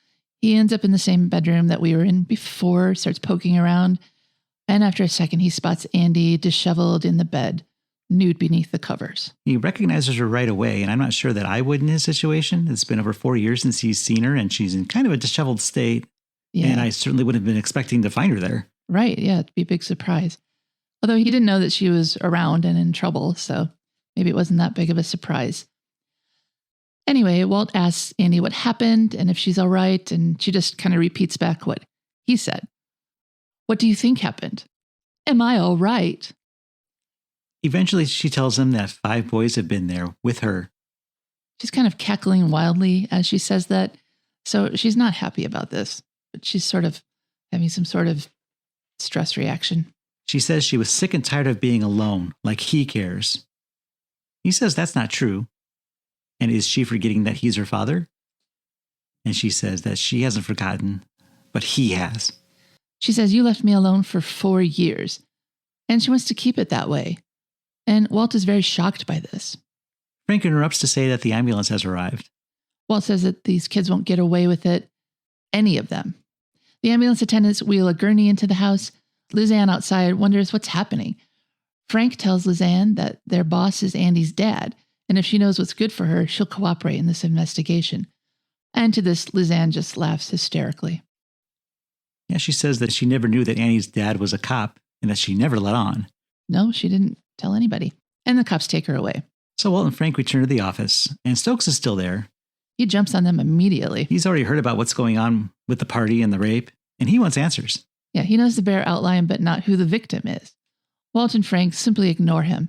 He ends up in the same bedroom that we were in before, starts poking around, and after a second, he spots Andy disheveled in the bed, nude beneath the covers. He recognizes her right away, and I'm not sure that I would in his situation. It's been over 4 years since he's seen her, and she's in kind of a disheveled state, and I certainly wouldn't have been expecting to find her there. Right, yeah, it'd be a big surprise. Although he didn't know that she was around and in trouble, so maybe it wasn't that big of a surprise. Anyway, Walt asks Andy what happened and if she's all right, and she just kind of repeats back what he said. What do you think happened? Am I all right? Eventually, she tells him that 5 boys have been there with her. She's kind of cackling wildly as she says that, so she's not happy about this, but she's sort of having some sort of stress reaction. She says she was sick and tired of being alone, like he cares. He says that's not true. And is she forgetting that he's her father? And she says that she hasn't forgotten, but he has. She says, you left me alone for 4 years. And she wants to keep it that way. And Walt is very shocked by this. Frank interrupts to say that the ambulance has arrived. Walt says that these kids won't get away with it. Any of them. The ambulance attendants wheel a gurney into the house. Lizanne outside wonders what's happening. Frank tells Lizanne that their boss is Andy's dad, and if she knows what's good for her, she'll cooperate in this investigation. And to this, Lizanne just laughs hysterically. Yeah, she says that she never knew that Andy's dad was a cop and that she never let on. No, she didn't tell anybody. And the cops take her away. So Walt and Frank return to the office, and Stokes is still there. He jumps on them immediately. He's already heard about what's going on with the party and the rape, and he wants answers. Yeah, he knows the bare outline, but not who the victim is. Walt and Frank simply ignore him.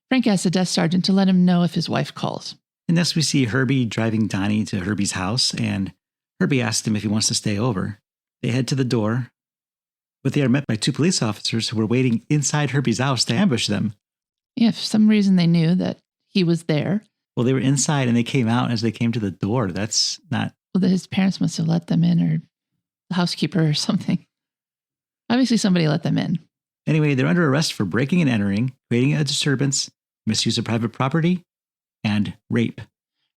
Frank asks the desk sergeant to let him know if his wife calls. And next we see Herbie driving Donnie to Herbie's house, and Herbie asks him if he wants to stay over. They head to the door, but they are met by 2 police officers who were waiting inside Herbie's house to ambush them. Yeah, for some reason they knew that he was there. Well, they were inside and they came out as they came to the door. That's not... Well, his parents must have let them in, or the housekeeper or something. Obviously somebody let them in. Anyway, they're under arrest for breaking and entering, creating a disturbance, misuse of private property, and rape.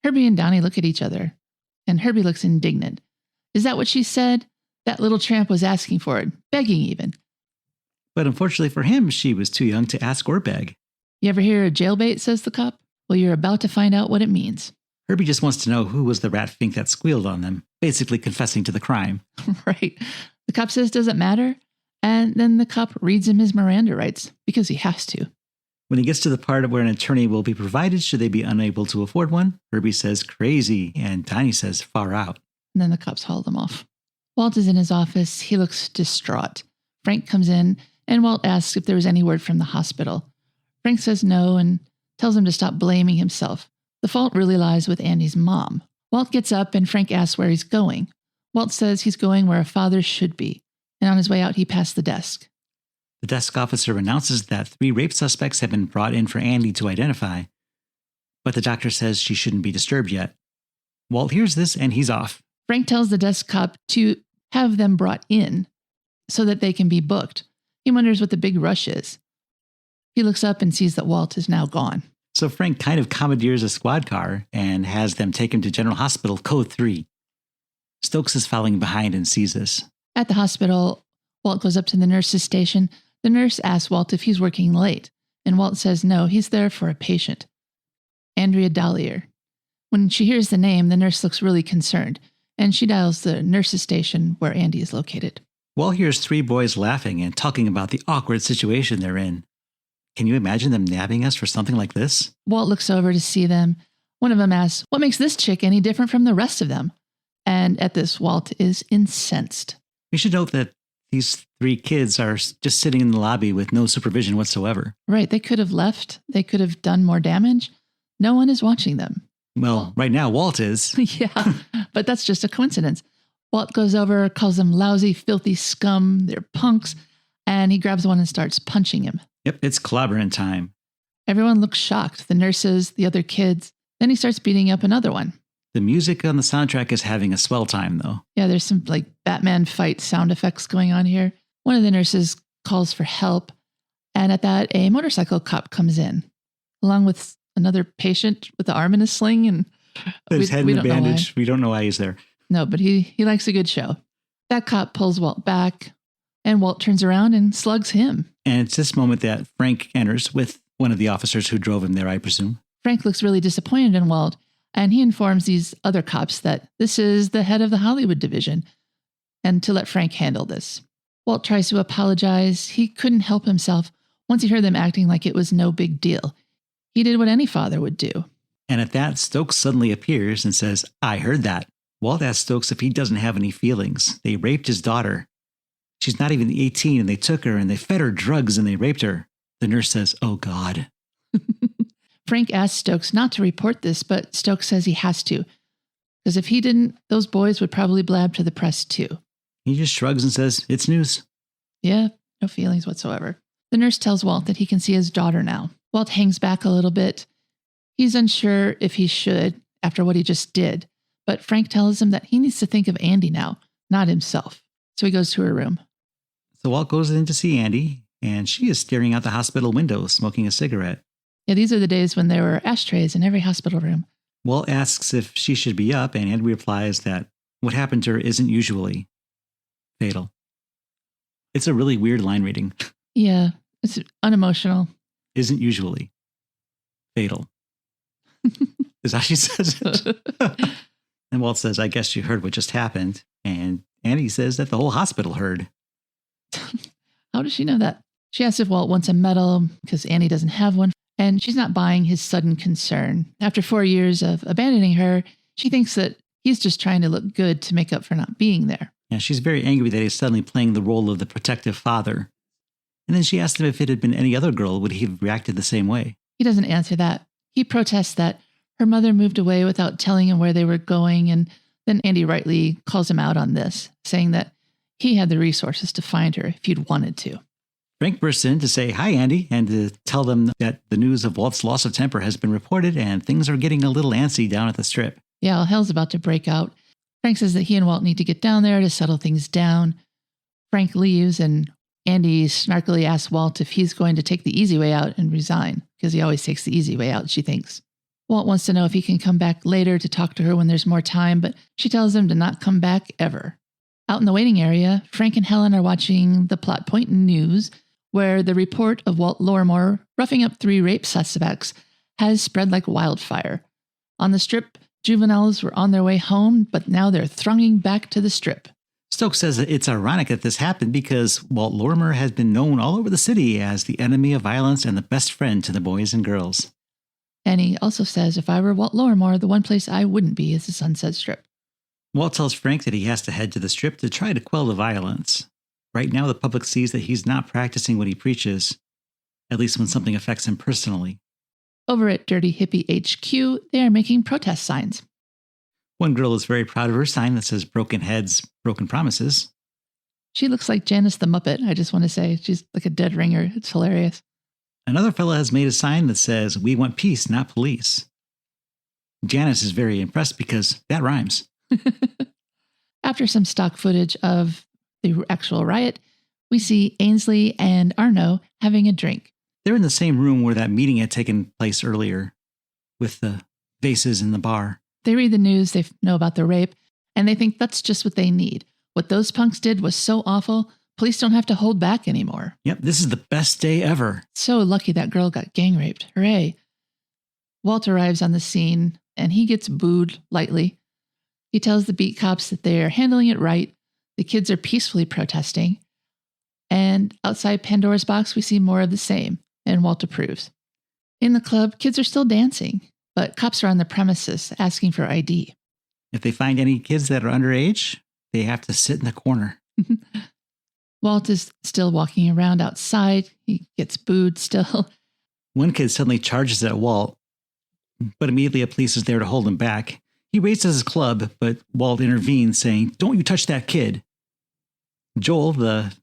Herbie and Donnie look at each other, and Herbie looks indignant. Is that what she said? That little tramp was asking for it, begging even. But unfortunately for him, she was too young to ask or beg. You ever hear of jailbait, says the cop? Well, you're about to find out what it means. Herbie just wants to know who was the rat fink that squealed on them, basically confessing to the crime. Right. The cop says, does it matter? And then the cop reads him his Miranda rights, because he has to. When he gets to the part where an attorney will be provided should they be unable to afford one, Herbie says crazy, and Donnie says far out. And then the cops haul them off. Walt is in his office. He looks distraught. Frank comes in, and Walt asks if there was any word from the hospital. Frank says no and tells him to stop blaming himself. The fault really lies with Andy's mom. Walt gets up, and Frank asks where he's going. Walt says he's going where a father should be. And on his way out, he passed the desk. The desk officer announces that 3 rape suspects have been brought in for Andy to identify, but the doctor says she shouldn't be disturbed yet. Walt hears this, and he's off. Frank tells the desk cop to have them brought in so that they can be booked. He wonders what the big rush is. He looks up and sees that Walt is now gone. So Frank kind of commandeers a squad car and has them take him to General Hospital Code 3. Stokes is following behind and sees this. At the hospital, Walt goes up to the nurse's station. The nurse asks Walt if he's working late, and Walt says no, he's there for a patient. Andrea Dollier. When she hears the name, the nurse looks really concerned, and she dials the nurse's station where Andy is located. Walt hears 3 boys laughing and talking about the awkward situation they're in. Can you imagine them nabbing us for something like this? Walt looks over to see them. One of them asks, what makes this chick any different from the rest of them? And at this, Walt is incensed. We should note that these 3 kids are just sitting in the lobby with no supervision whatsoever. Right, they could have left. They could have done more damage. No one is watching them. Well, right now, Walt is. Yeah, but that's just a coincidence. Walt goes over, calls them lousy, filthy scum. They're punks. And he grabs one and starts punching him. Yep, it's clobbering time. Everyone looks shocked. The nurses, the other kids. Then he starts beating up another one. The music on the soundtrack is having a swell time, though. Yeah, there's some like Batman fight sound effects going on here. One of the nurses calls for help. And at that, a motorcycle cop comes in, along with another patient with the arm in a sling. And his head in a bandage. We don't know why he's there. No, but he likes a good show. That cop pulls Walt back, and Walt turns around and slugs him. And it's this moment that Frank enters with one of the officers who drove him there, I presume. Frank looks really disappointed in Walt, and he informs these other cops that this is the head of the Hollywood division, and to let Frank handle this. Walt tries to apologize. He couldn't help himself once he heard them acting like it was no big deal. He did what any father would do. And at that, Stokes suddenly appears and says, I heard that. Walt asks Stokes if he doesn't have any feelings. They raped his daughter. She's not even 18, and they took her, and they fed her drugs, and they raped her. The nurse says, oh, God. Frank asks Stokes not to report this, but Stokes says he has to. Because if he didn't, those boys would probably blab to the press, too. He just shrugs and says, it's news. Yeah, no feelings whatsoever. The nurse tells Walt that he can see his daughter now. Walt hangs back a little bit. He's unsure if he should, after what he just did. But Frank tells him that he needs to think of Andy now, not himself. So he goes to her room. So Walt goes in to see Andy, and she is staring out the hospital window, smoking a cigarette. Yeah, these are the days when there were ashtrays in every hospital room. Walt asks if she should be up, and Andy replies that what happened to her isn't usually fatal. It's a really weird line reading. Yeah, it's unemotional. Isn't usually fatal. Is how she says it. And Walt says, I guess you heard what just happened. And Andy says that the whole hospital heard. How does she know that? She asks if Walt wants a medal because Annie doesn't have one. And she's not buying his sudden concern. After 4 years of abandoning her, she thinks that he's just trying to look good to make up for not being there. Yeah, she's very angry that he's suddenly playing the role of the protective father. And then she asks him if it had been any other girl, would he have reacted the same way? He doesn't answer that. He protests that her mother moved away without telling him where they were going, and then Andy rightly calls him out on this, saying that he had the resources to find her if he'd wanted to. Frank bursts in to say, hi, Andy, and to tell them that the news of Walt's loss of temper has been reported and things are getting a little antsy down at the strip. Yeah, all hell's about to break out. Frank says that he and Walt need to get down there to settle things down. Frank leaves, and Andy snarkily asks Walt if he's going to take the easy way out and resign, because he always takes the easy way out, she thinks. Walt wants to know if he can come back later to talk to her when there's more time, but she tells him to not come back ever. Out in the waiting area, Frank and Helen are watching the Plot Point News, where the report of Walt Lorimer roughing up 3 rape suspects has spread like wildfire. On the strip, juveniles were on their way home, but now they're thronging back to the strip. Stokes says that it's ironic that this happened because Walt Lorimer has been known all over the city as the enemy of violence and the best friend to the boys and girls. And he also says, if I were Walt Lorimer, the one place I wouldn't be is the Sunset Strip. Walt tells Frank that he has to head to the strip to try to quell the violence. Right now, the public sees that he's not practicing what he preaches, at least when something affects him personally. Over at Dirty Hippie HQ, they are making protest signs. One girl is very proud of her sign that says broken heads, broken promises. She looks like Janice the Muppet, I just want to say. She's like a dead ringer. It's hilarious. Another fella has made a sign that says, we want peace, not police. Janice is very impressed because that rhymes. After some stock footage of the actual riot, we see Ainsley and Arno having a drink. They're in the same room where that meeting had taken place earlier with the vases in the bar. They read the news, they know about the rape, and they think that's just what they need. What those punks did was so awful, police don't have to hold back anymore. Yep, this is the best day ever. So lucky that girl got gang raped. Hooray. Walt arrives on the scene, and he gets booed lightly. He tells the beat cops that they are handling it right. The kids are peacefully protesting. And outside Pandora's box, we see more of the same, and Walt approves. In the club, kids are still dancing, but cops are on the premises asking for ID. If they find any kids that are underage, they have to sit in the corner. Walt is still walking around outside. He gets booed still. One kid suddenly charges at Walt, but immediately a police is there to hold him back. He races his club, but Walt intervenes, saying, "Don't you touch that kid." Joel, the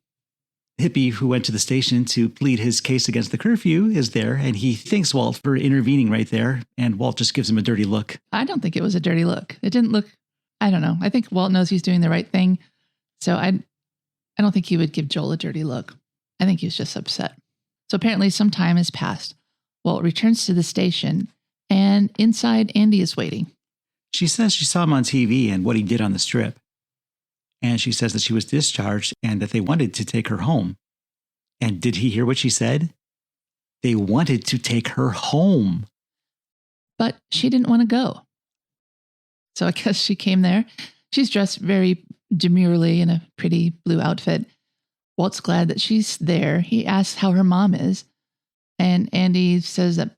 hippie who went to the station to plead his case against the curfew, is there, and he thanks Walt for intervening right there, and Walt just gives him a dirty look. I don't think it was a dirty look. It didn't look, I don't know. I think Walt knows he's doing the right thing, so I don't think he would give Joel a dirty look. I think he was just upset. So apparently some time has passed. Walt returns to the station, and inside Andy is waiting. She says she saw him on TV and what he did on the strip. And she says that she was discharged and that they wanted to take her home. And did he hear what she said? They wanted to take her home. But she didn't want to go. So I guess she came there. She's dressed very demurely in a pretty blue outfit. Walt's glad that she's there. He asks how her mom is. And Andy says that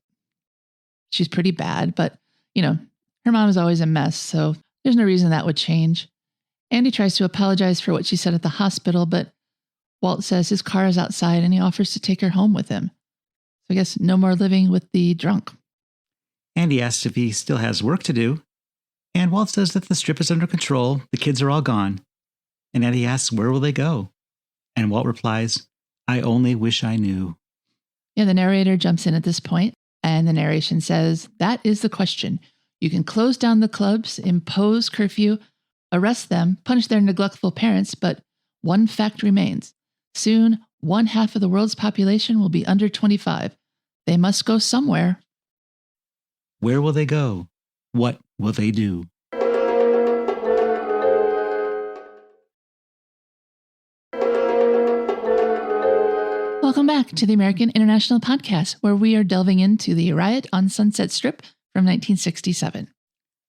she's pretty bad, but, you know, her mom is always a mess, so there's no reason that would change. Andy tries to apologize for what she said at the hospital, but Walt says his car is outside and he offers to take her home with him. So I guess no more living with the drunk. Andy asks if he still has work to do, and Walt says that the strip is under control, the kids are all gone. And Andy asks, where will they go? And Walt replies, I only wish I knew. Yeah, the narrator jumps in at this point, and the narration says, that is the question. You can close down the clubs, impose curfew, arrest them, punish their neglectful parents, but one fact remains. Soon, 1/2 of the world's population will be under 25. They must go somewhere. Where will they go? What will they do? Welcome back to the American International Podcast, where we are delving into the Riot on Sunset Strip from 1967.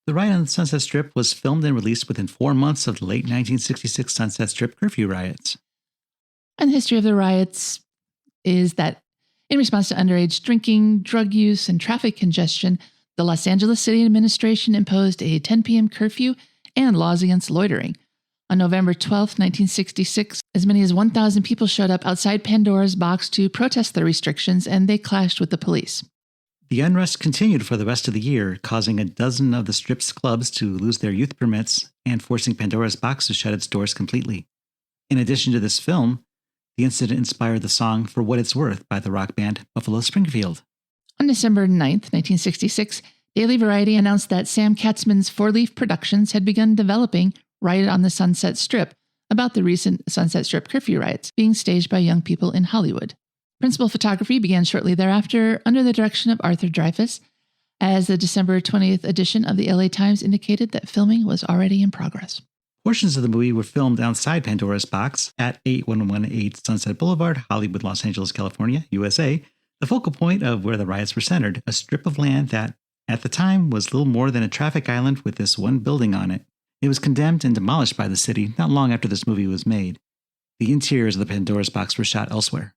The Riot on the Sunset Strip was filmed and released within 4 months of the late 1966 Sunset Strip curfew riots. And the history of the riots is that in response to underage drinking, drug use, and traffic congestion, the Los Angeles City Administration imposed a 10 p.m. curfew and laws against loitering. On November 12, 1966, as many as 1,000 people showed up outside Pandora's box to protest the restrictions, and they clashed with the police. The unrest continued for the rest of the year, causing a dozen of the strip's clubs to lose their youth permits and forcing Pandora's box to shut its doors completely. In addition to this film, the incident inspired the song For What It's Worth by the rock band Buffalo Springfield. On December 9th, 1966, Daily Variety announced that Sam Katzman's Four Leaf Productions had begun developing Riot on the Sunset Strip, about the recent Sunset Strip curfew riots being staged by young people in Hollywood. Principal photography began shortly thereafter under the direction of Arthur Dreifuss, as the December 20th edition of the LA Times indicated that filming was already in progress. Portions of the movie were filmed outside Pandora's box at 8118 Sunset Boulevard, Hollywood, Los Angeles, California, USA, the focal point of where the riots were centered, a strip of land that, at the time, was little more than a traffic island with this one building on it. It was condemned and demolished by the city not long after this movie was made. The interiors of the Pandora's box were shot elsewhere.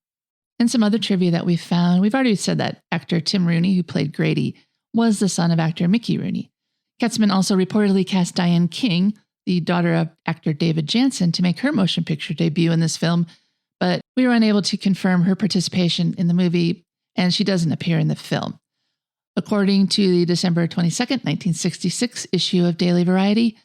And some other trivia that we found, we've already said that actor Tim Rooney, who played Grady, was the son of actor Mickey Rooney. Katzman also reportedly cast Diane King, the daughter of actor David Jansen, to make her motion picture debut in this film, but we were unable to confirm her participation in the movie, and she doesn't appear in the film. According to the December 22nd, 1966 issue of Daily Variety,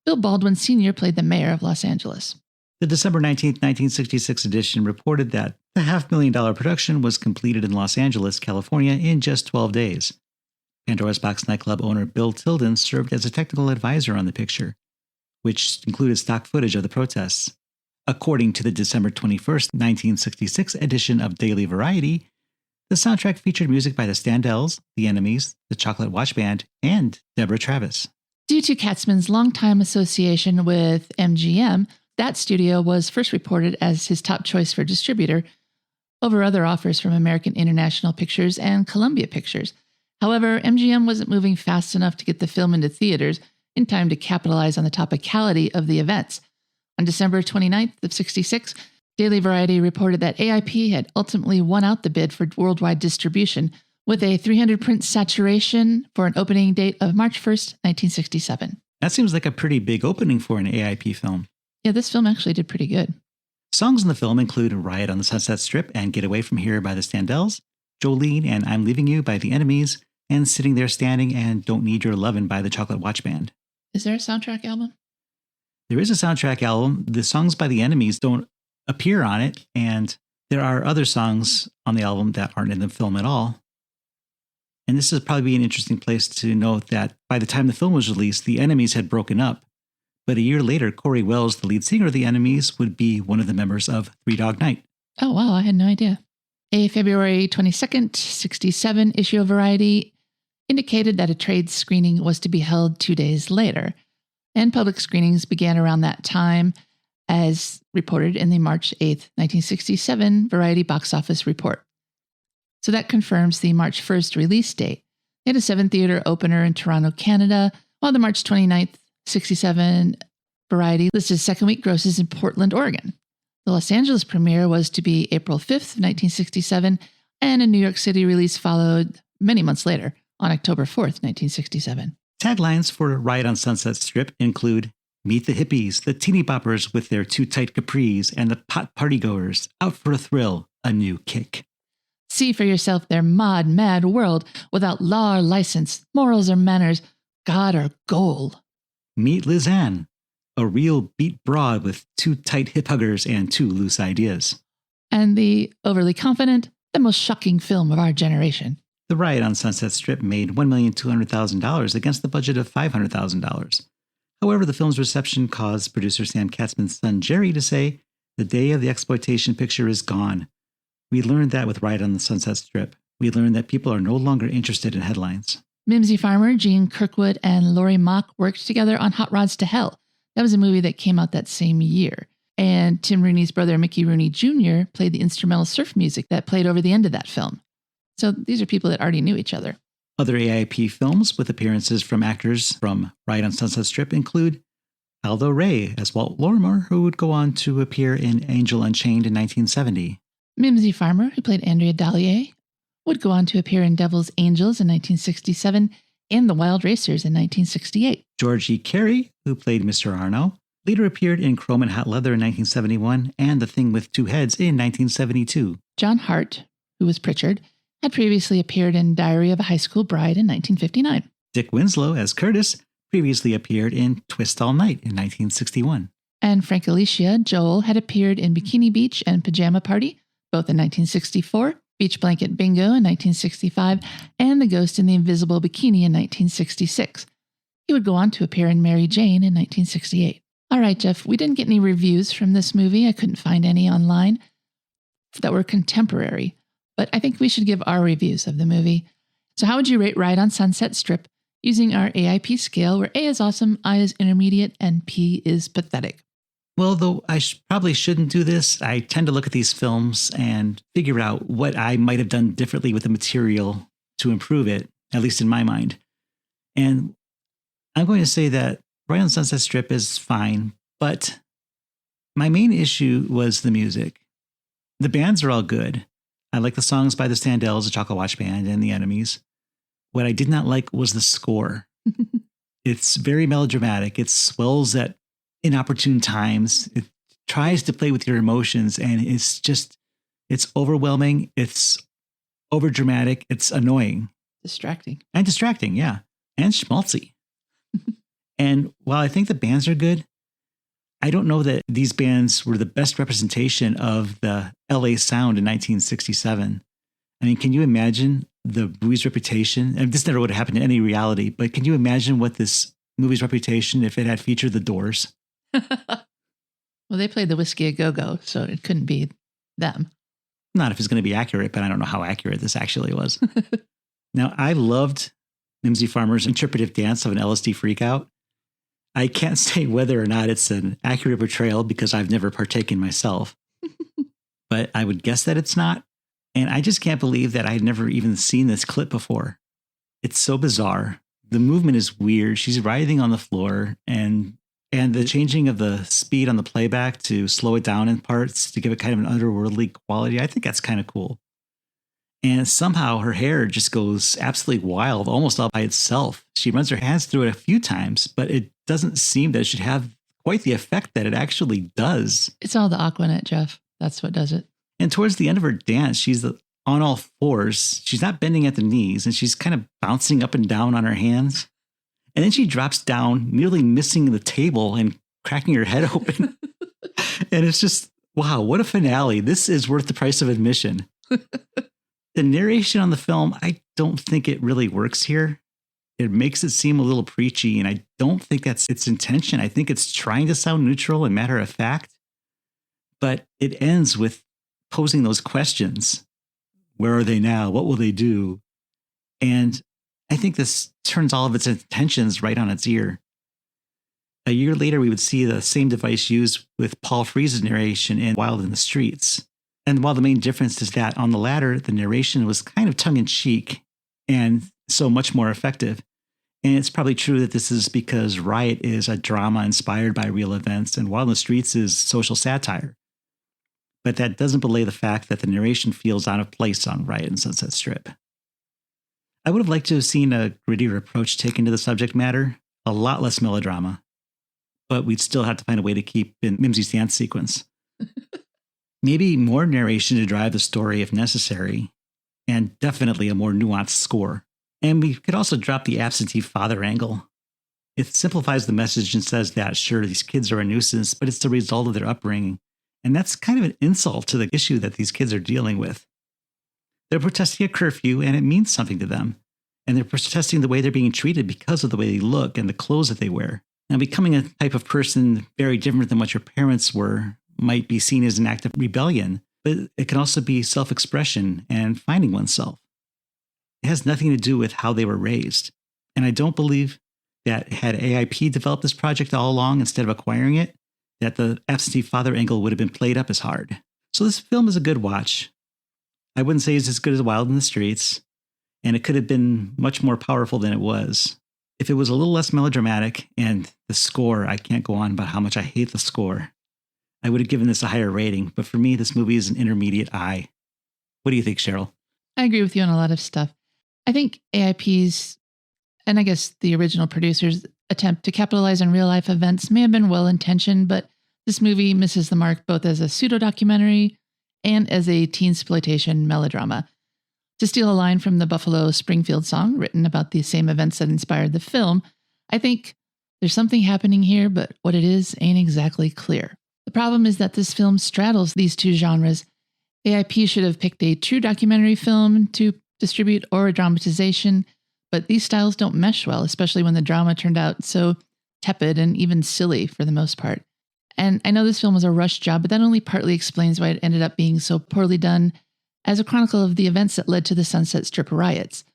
Bill Baldwin Sr. played the mayor of Los Angeles. The December 19, 1966 edition reported that the $500,000 production was completed in Los Angeles, California in just 12 days. Pandora's Box nightclub owner Bill Tilden served as a technical advisor on the picture, which included stock footage of the protests. According to the December 21, 1966 edition of Daily Variety, The soundtrack featured music by the Standells, the Enemies, the Chocolate Watch Band, and Deborah Travis. Due to Katzman's longtime association with MGM, that studio was first reported as his top choice for distributor over other offers from American International Pictures and Columbia Pictures. However, MGM wasn't moving fast enough to get the film into theaters in time to capitalize on the topicality of the events. On December 29th of 1966, Daily Variety reported that AIP had ultimately won out the bid for worldwide distribution with a 300 print saturation for an opening date of March 1st, 1967. That seems like a pretty big opening for an AIP film. Yeah, this film actually did pretty good. Songs in the film include Riot on the Sunset Strip and Get Away From Here by the Standells, Jolene and I'm Leaving You by the Enemies, and Sitting There Standing and Don't Need Your Lovin' by the Chocolate Watch Band. Is there a soundtrack album? There is a soundtrack album. The songs by the Enemies don't appear on it, and there are other songs on the album that aren't in the film at all. And this is probably an interesting place to note that by the time the film was released, the Enemies had broken up. But a year later, Corey Wells, the lead singer of the Enemies, would be one of the members of Three Dog Night. Oh, wow, I had no idea. A February 22nd, 1967 issue of Variety indicated that a trade screening was to be held 2 days later, and public screenings began around that time, as reported in the March 8th, 1967 Variety box office report. So that confirms the March 1st release date. They had a 7-theater opener in Toronto, Canada, while the March 29th, 1967 Variety listed second-week grosses in Portland, Oregon. The Los Angeles premiere was to be April 5th, 1967, and a New York City release followed many months later, on October 4th, 1967. Taglines for Riot on Sunset Strip include Meet the hippies, the teeny boppers with their too tight capris, and the pot partygoers out for a thrill, a new kick. See for yourself their mad world without law or license, morals or manners, God or goal. Meet Lizanne, a real beat broad with two tight hip huggers and two loose ideas. And the overly confident, the most shocking film of our generation. The Riot on Sunset Strip made $1,200,000 against the budget of $500,000. However, the film's reception caused producer Sam Katzman's son Jerry to say, "The day of the exploitation picture is gone. We learned that with Riot on the Sunset Strip. We learned that people are no longer interested in headlines." Mimsy Farmer, Gene Kirkwood, and Laurie Mock worked together on Hot Rods to Hell. That was a movie that came out that same year. And Tim Rooney's brother, Mickey Rooney Jr., played the instrumental surf music that played over the end of that film. So these are people that already knew each other. Other AIP films with appearances from actors from Riot on Sunset Strip include Aldo Ray as Walt Lorimer, who would go on to appear in Angel Unchained in 1970. Mimsy Farmer, who played Andrea Dollier, would go on to appear in Devil's Angels in 1967 and The Wild Racers in 1968. George E. Carey, who played Mr. Arno, later appeared in Chrome and Hot Leather in 1971 and The Thing with Two Heads in 1972. John Hart, who was Pritchard, had previously appeared in Diary of a High School Bride in 1959. Dick Winslow as Curtis previously appeared in Twist All Night in 1961. And Frank Alicia, Joel, had appeared in Bikini Beach and Pajama Party, both in 1964, Beach Blanket Bingo in 1965, and The Ghost in the Invisible Bikini in 1966. He would go on to appear in Mary Jane in 1968. All right, Jeff, we didn't get any reviews from this movie. I couldn't find any online that were contemporary. But I think we should give our reviews of the movie. So how would you rate Riot on Sunset Strip using our AIP scale, where A is awesome, I is intermediate, and P is pathetic? Well, though I probably shouldn't do this, I tend to look at these films and figure out what I might have done differently with the material to improve it, at least in my mind. And I'm going to say that Riot on Sunset Strip is fine, but my main issue was the music. The bands are all good. I like the songs by the Standells, the Chocolate Watch Band, and the Enemies. What I did not like was the score. It's very melodramatic. It swells at inopportune times. It tries to play with your emotions, and it's overwhelming. It's overdramatic. It's annoying. Distracting. And distracting, yeah. And schmaltzy. And while I think the bands are good, I don't know that these bands were the best representation of the LA sound in 1967. I mean, can you imagine the movie's reputation? And this never would have happened in any reality, but can you imagine what this movie's reputation if it had featured the Doors? Well, they played the Whiskey A Go-Go, so it couldn't be them. Not if it's going to be accurate, but I don't know how accurate this actually was. Now, I loved Mimsy Farmer's interpretive dance of an LSD freakout. I can't say whether or not it's an accurate portrayal because I've never partaken myself, but I would guess that it's not. And I just can't believe that I'd never even seen this clip before. It's so bizarre. The movement is weird. She's writhing on the floor, and the changing of the speed on the playback to slow it down in parts to give it kind of an otherworldly quality, I think that's kind of cool. And somehow her hair just goes absolutely wild, almost all by itself. She runs her hands through it a few times, but it doesn't seem that it should have quite the effect that it actually does. It's all the Aquanet, Jeff. That's what does it. And towards the end of her dance, she's on all fours. She's not bending at the knees, and she's kind of bouncing up and down on her hands. And then she drops down, nearly missing the table and cracking her head open. And it's just, wow, what a finale. This is worth the price of admission. The narration on the film, I don't think it really works here. It makes it seem a little preachy, and I don't think that's its intention. I think it's trying to sound neutral and matter of fact, but it ends with posing those questions. Where are they now? What will they do? And I think this turns all of its intentions right on its ear. A year later, we would see the same device used with Paul Frees's narration in Wild in the Streets. And while the main difference is that on the latter, the narration was kind of tongue-in-cheek and so much more effective. And it's probably true that this is because Riot is a drama inspired by real events and Wild in the Streets is social satire. But that doesn't belay the fact that the narration feels out of place on Riot and Sunset Strip. I would have liked to have seen a grittier approach taken to the subject matter, a lot less melodrama, but we'd still have to find a way to keep in Mimsy's dance sequence. Maybe more narration to drive the story if necessary, and definitely a more nuanced score. And we could also drop the absentee father angle. It simplifies the message and says that, sure, these kids are a nuisance, but it's the result of their upbringing. And that's kind of an insult to the issue that these kids are dealing with. They're protesting a curfew, and it means something to them. And they're protesting the way they're being treated because of the way they look and the clothes that they wear. Now, becoming a type of person very different than what your parents were might be seen as an act of rebellion, but it can also be self-expression and finding oneself. It has nothing to do with how they were raised. And I don't believe that had AIP developed this project all along instead of acquiring it, that the absentee father angle would have been played up as hard. So this film is a good watch. I wouldn't say it's as good as Wild in the Streets, and it could have been much more powerful than it was. If it was a little less melodramatic, and the score, I can't go on about how much I hate the score, I would have given this a higher rating, but for me, this movie is an intermediate I. What do you think, Cheryl? I agree with you on a lot of stuff. I think AIP's, and I guess the original producers' attempt to capitalize on real-life events may have been well-intentioned, but this movie misses the mark both as a pseudo-documentary and as a teen-sploitation melodrama. To steal a line from the Buffalo Springfield song written about the same events that inspired the film, I think there's something happening here, but what it is ain't exactly clear. The problem is that this film straddles these two genres. AIP should have picked a true documentary film to distribute or a dramatization, but these styles don't mesh well, especially when the drama turned out so tepid and even silly for the most part. And I know this film was a rush job, but that only partly explains why it ended up being so poorly done as a chronicle of the events that led to the Sunset Strip riots.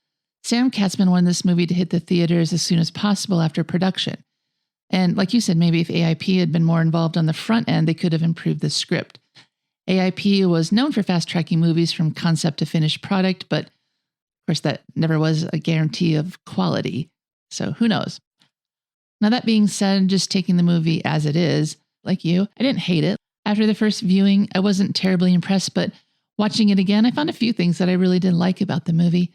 Sam Katzman wanted this movie to hit the theaters as soon as possible after production. And like you said, maybe if AIP had been more involved on the front end, they could have improved the script. AIP was known for fast-tracking movies from concept to finished product, but of course that never was a guarantee of quality. So who knows? Now that being said, just taking the movie as it is, like you, I didn't hate it. After the first viewing, I wasn't terribly impressed, but watching it again, I found a few things that I really did like about the movie.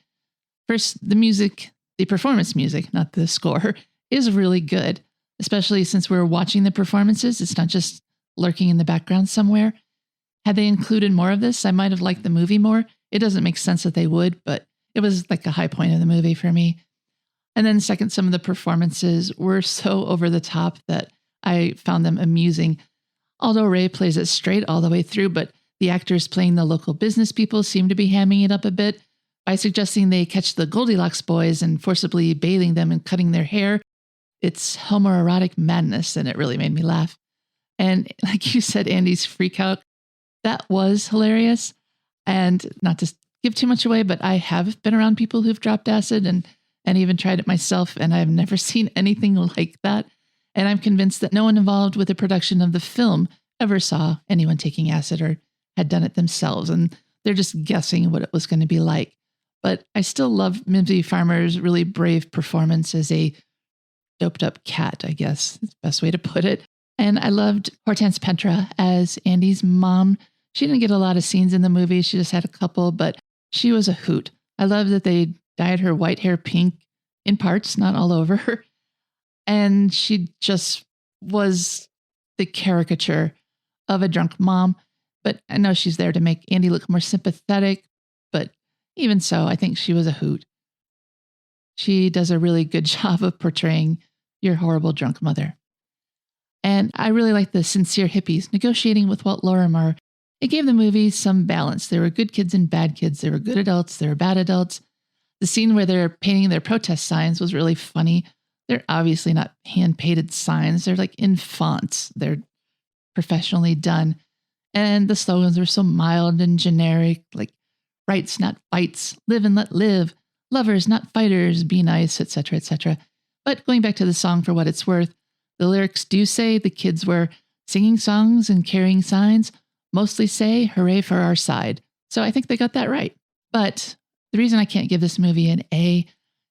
First, the music, the performance music, not the score, is really good. Especially since we're watching the performances, it's not just lurking in the background somewhere. Had they included more of this, I might have liked the movie more. It doesn't make sense that they would, but it was like a high point of the movie for me. And then second, some of the performances were so over the top that I found them amusing. Aldo Ray plays it straight all the way through, but the actors playing the local business people seem to be hamming it up a bit by suggesting they catch the Goldilocks boys and forcibly bathing them and cutting their hair. It's homoerotic madness, and it really made me laugh. And like you said, Andy's freak out, that was hilarious. And not to give too much away, but I have been around people who've dropped acid and even tried it myself, and I've never seen anything like that. And I'm convinced that no one involved with the production of the film ever saw anyone taking acid or had done it themselves. And they're just guessing what it was going to be like. But I still love Mimsy Farmer's really brave performance as a doped up cat, I guess is the best way to put it. And I loved Hortense Petra as Andy's mom. She didn't get a lot of scenes in the movie. She just had a couple, but she was a hoot. I love that they dyed her white hair pink in parts, not all over her. And she just was the caricature of a drunk mom. But I know she's there to make Andy look more sympathetic. But even so, I think she was a hoot. She does a really good job of portraying your horrible drunk mother. And I really like the sincere hippies negotiating with Walt Lorimer. It gave the movie some balance. There were good kids and bad kids. There were good adults. There were bad adults. The scene where they're painting their protest signs was really funny. They're obviously not hand-painted signs. They're like in fonts. They're professionally done. And the slogans were so mild and generic, like rights, not fights, live and let live, lovers, not fighters, be nice, etc., etc. But going back to the song for what it's worth, the lyrics do say the kids were singing songs and carrying signs, mostly say, hooray for our side. So I think they got that right. But the reason I can't give this movie an A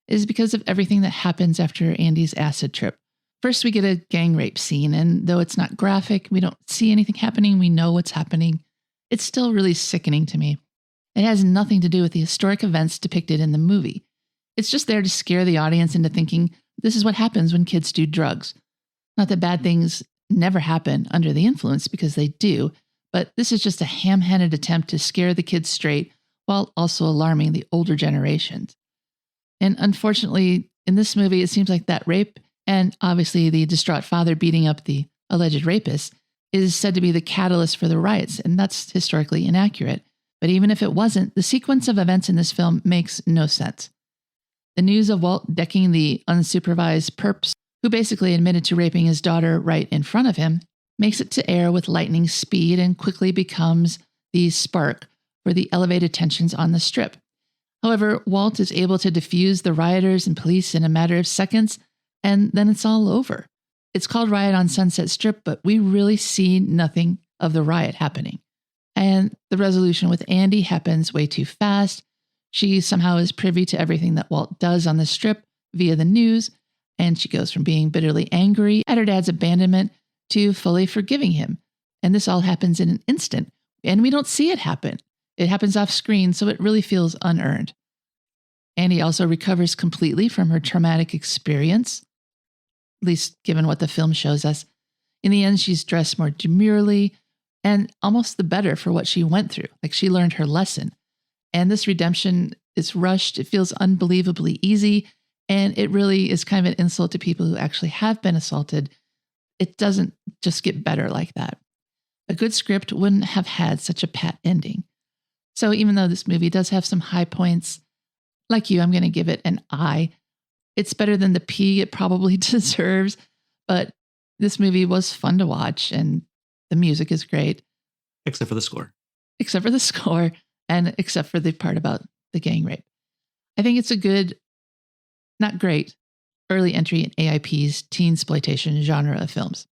is because of everything that happens after Andy's acid trip. First, we get a gang rape scene, and though it's not graphic, we don't see anything happening, we know what's happening. It's still really sickening to me. It has nothing to do with the historic events depicted in the movie. It's just there to scare the audience into thinking this is what happens when kids do drugs. Not that bad things never happen under the influence, because they do, but this is just a ham-handed attempt to scare the kids straight while also alarming the older generations. And unfortunately, in this movie, it seems like that rape, and obviously the distraught father beating up the alleged rapist, is said to be the catalyst for the riots, and that's historically inaccurate. But even if it wasn't, the sequence of events in this film makes no sense. The news of Walt decking the unsupervised perps, who basically admitted to raping his daughter right in front of him, makes it to air with lightning speed and quickly becomes the spark for the elevated tensions on the strip. However, Walt is able to defuse the rioters and police in a matter of seconds, and then it's all over. It's called Riot on Sunset Strip, but we really see nothing of the riot happening. And the resolution with Andy happens way too fast. She somehow is privy to everything that Walt does on the strip via the news, and she goes from being bitterly angry at her dad's abandonment to fully forgiving him. And this all happens in an instant, and we don't see it happen. It happens off screen, so it really feels unearned. Andy also recovers completely from her traumatic experience, at least given what the film shows us. In the end, she's dressed more demurely and almost the better for what she went through. Like, she learned her lesson. And this redemption is rushed. It feels unbelievably easy. And it really is kind of an insult to people who actually have been assaulted. It doesn't just get better like that. A good script wouldn't have had such a pat ending. So even though this movie does have some high points, like you, I'm going to give it an I. It's better than the P it probably deserves, but this movie was fun to watch and the music is great. Except for the score. Except for the score and except for the part about the gang rape. I think it's a good, not great, early entry in AIP's teen-sploitation genre of films.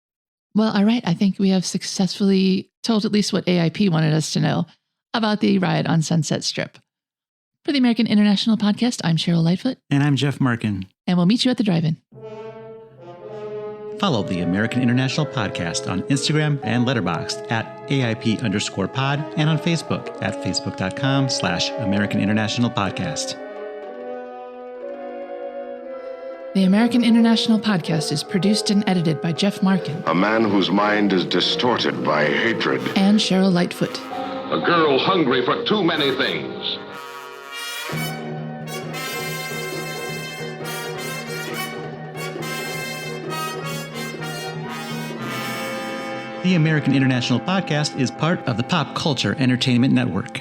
Well, all right, I think we have successfully told at least what AIP wanted us to know about the Riot on Sunset Strip. For the American International Podcast, I'm Cheryl Lightfoot. And I'm Jeff Markin. And we'll meet you at the drive-in. Follow the American International Podcast on Instagram and Letterboxd at AIP_pod and on Facebook at facebook.com/American International Podcast. The American International Podcast is produced and edited by Jeff Markin. A man whose mind is distorted by hatred. And Cheryl Lightfoot. A girl hungry for too many things. The American International Podcast is part of the Pop Culture Entertainment Network.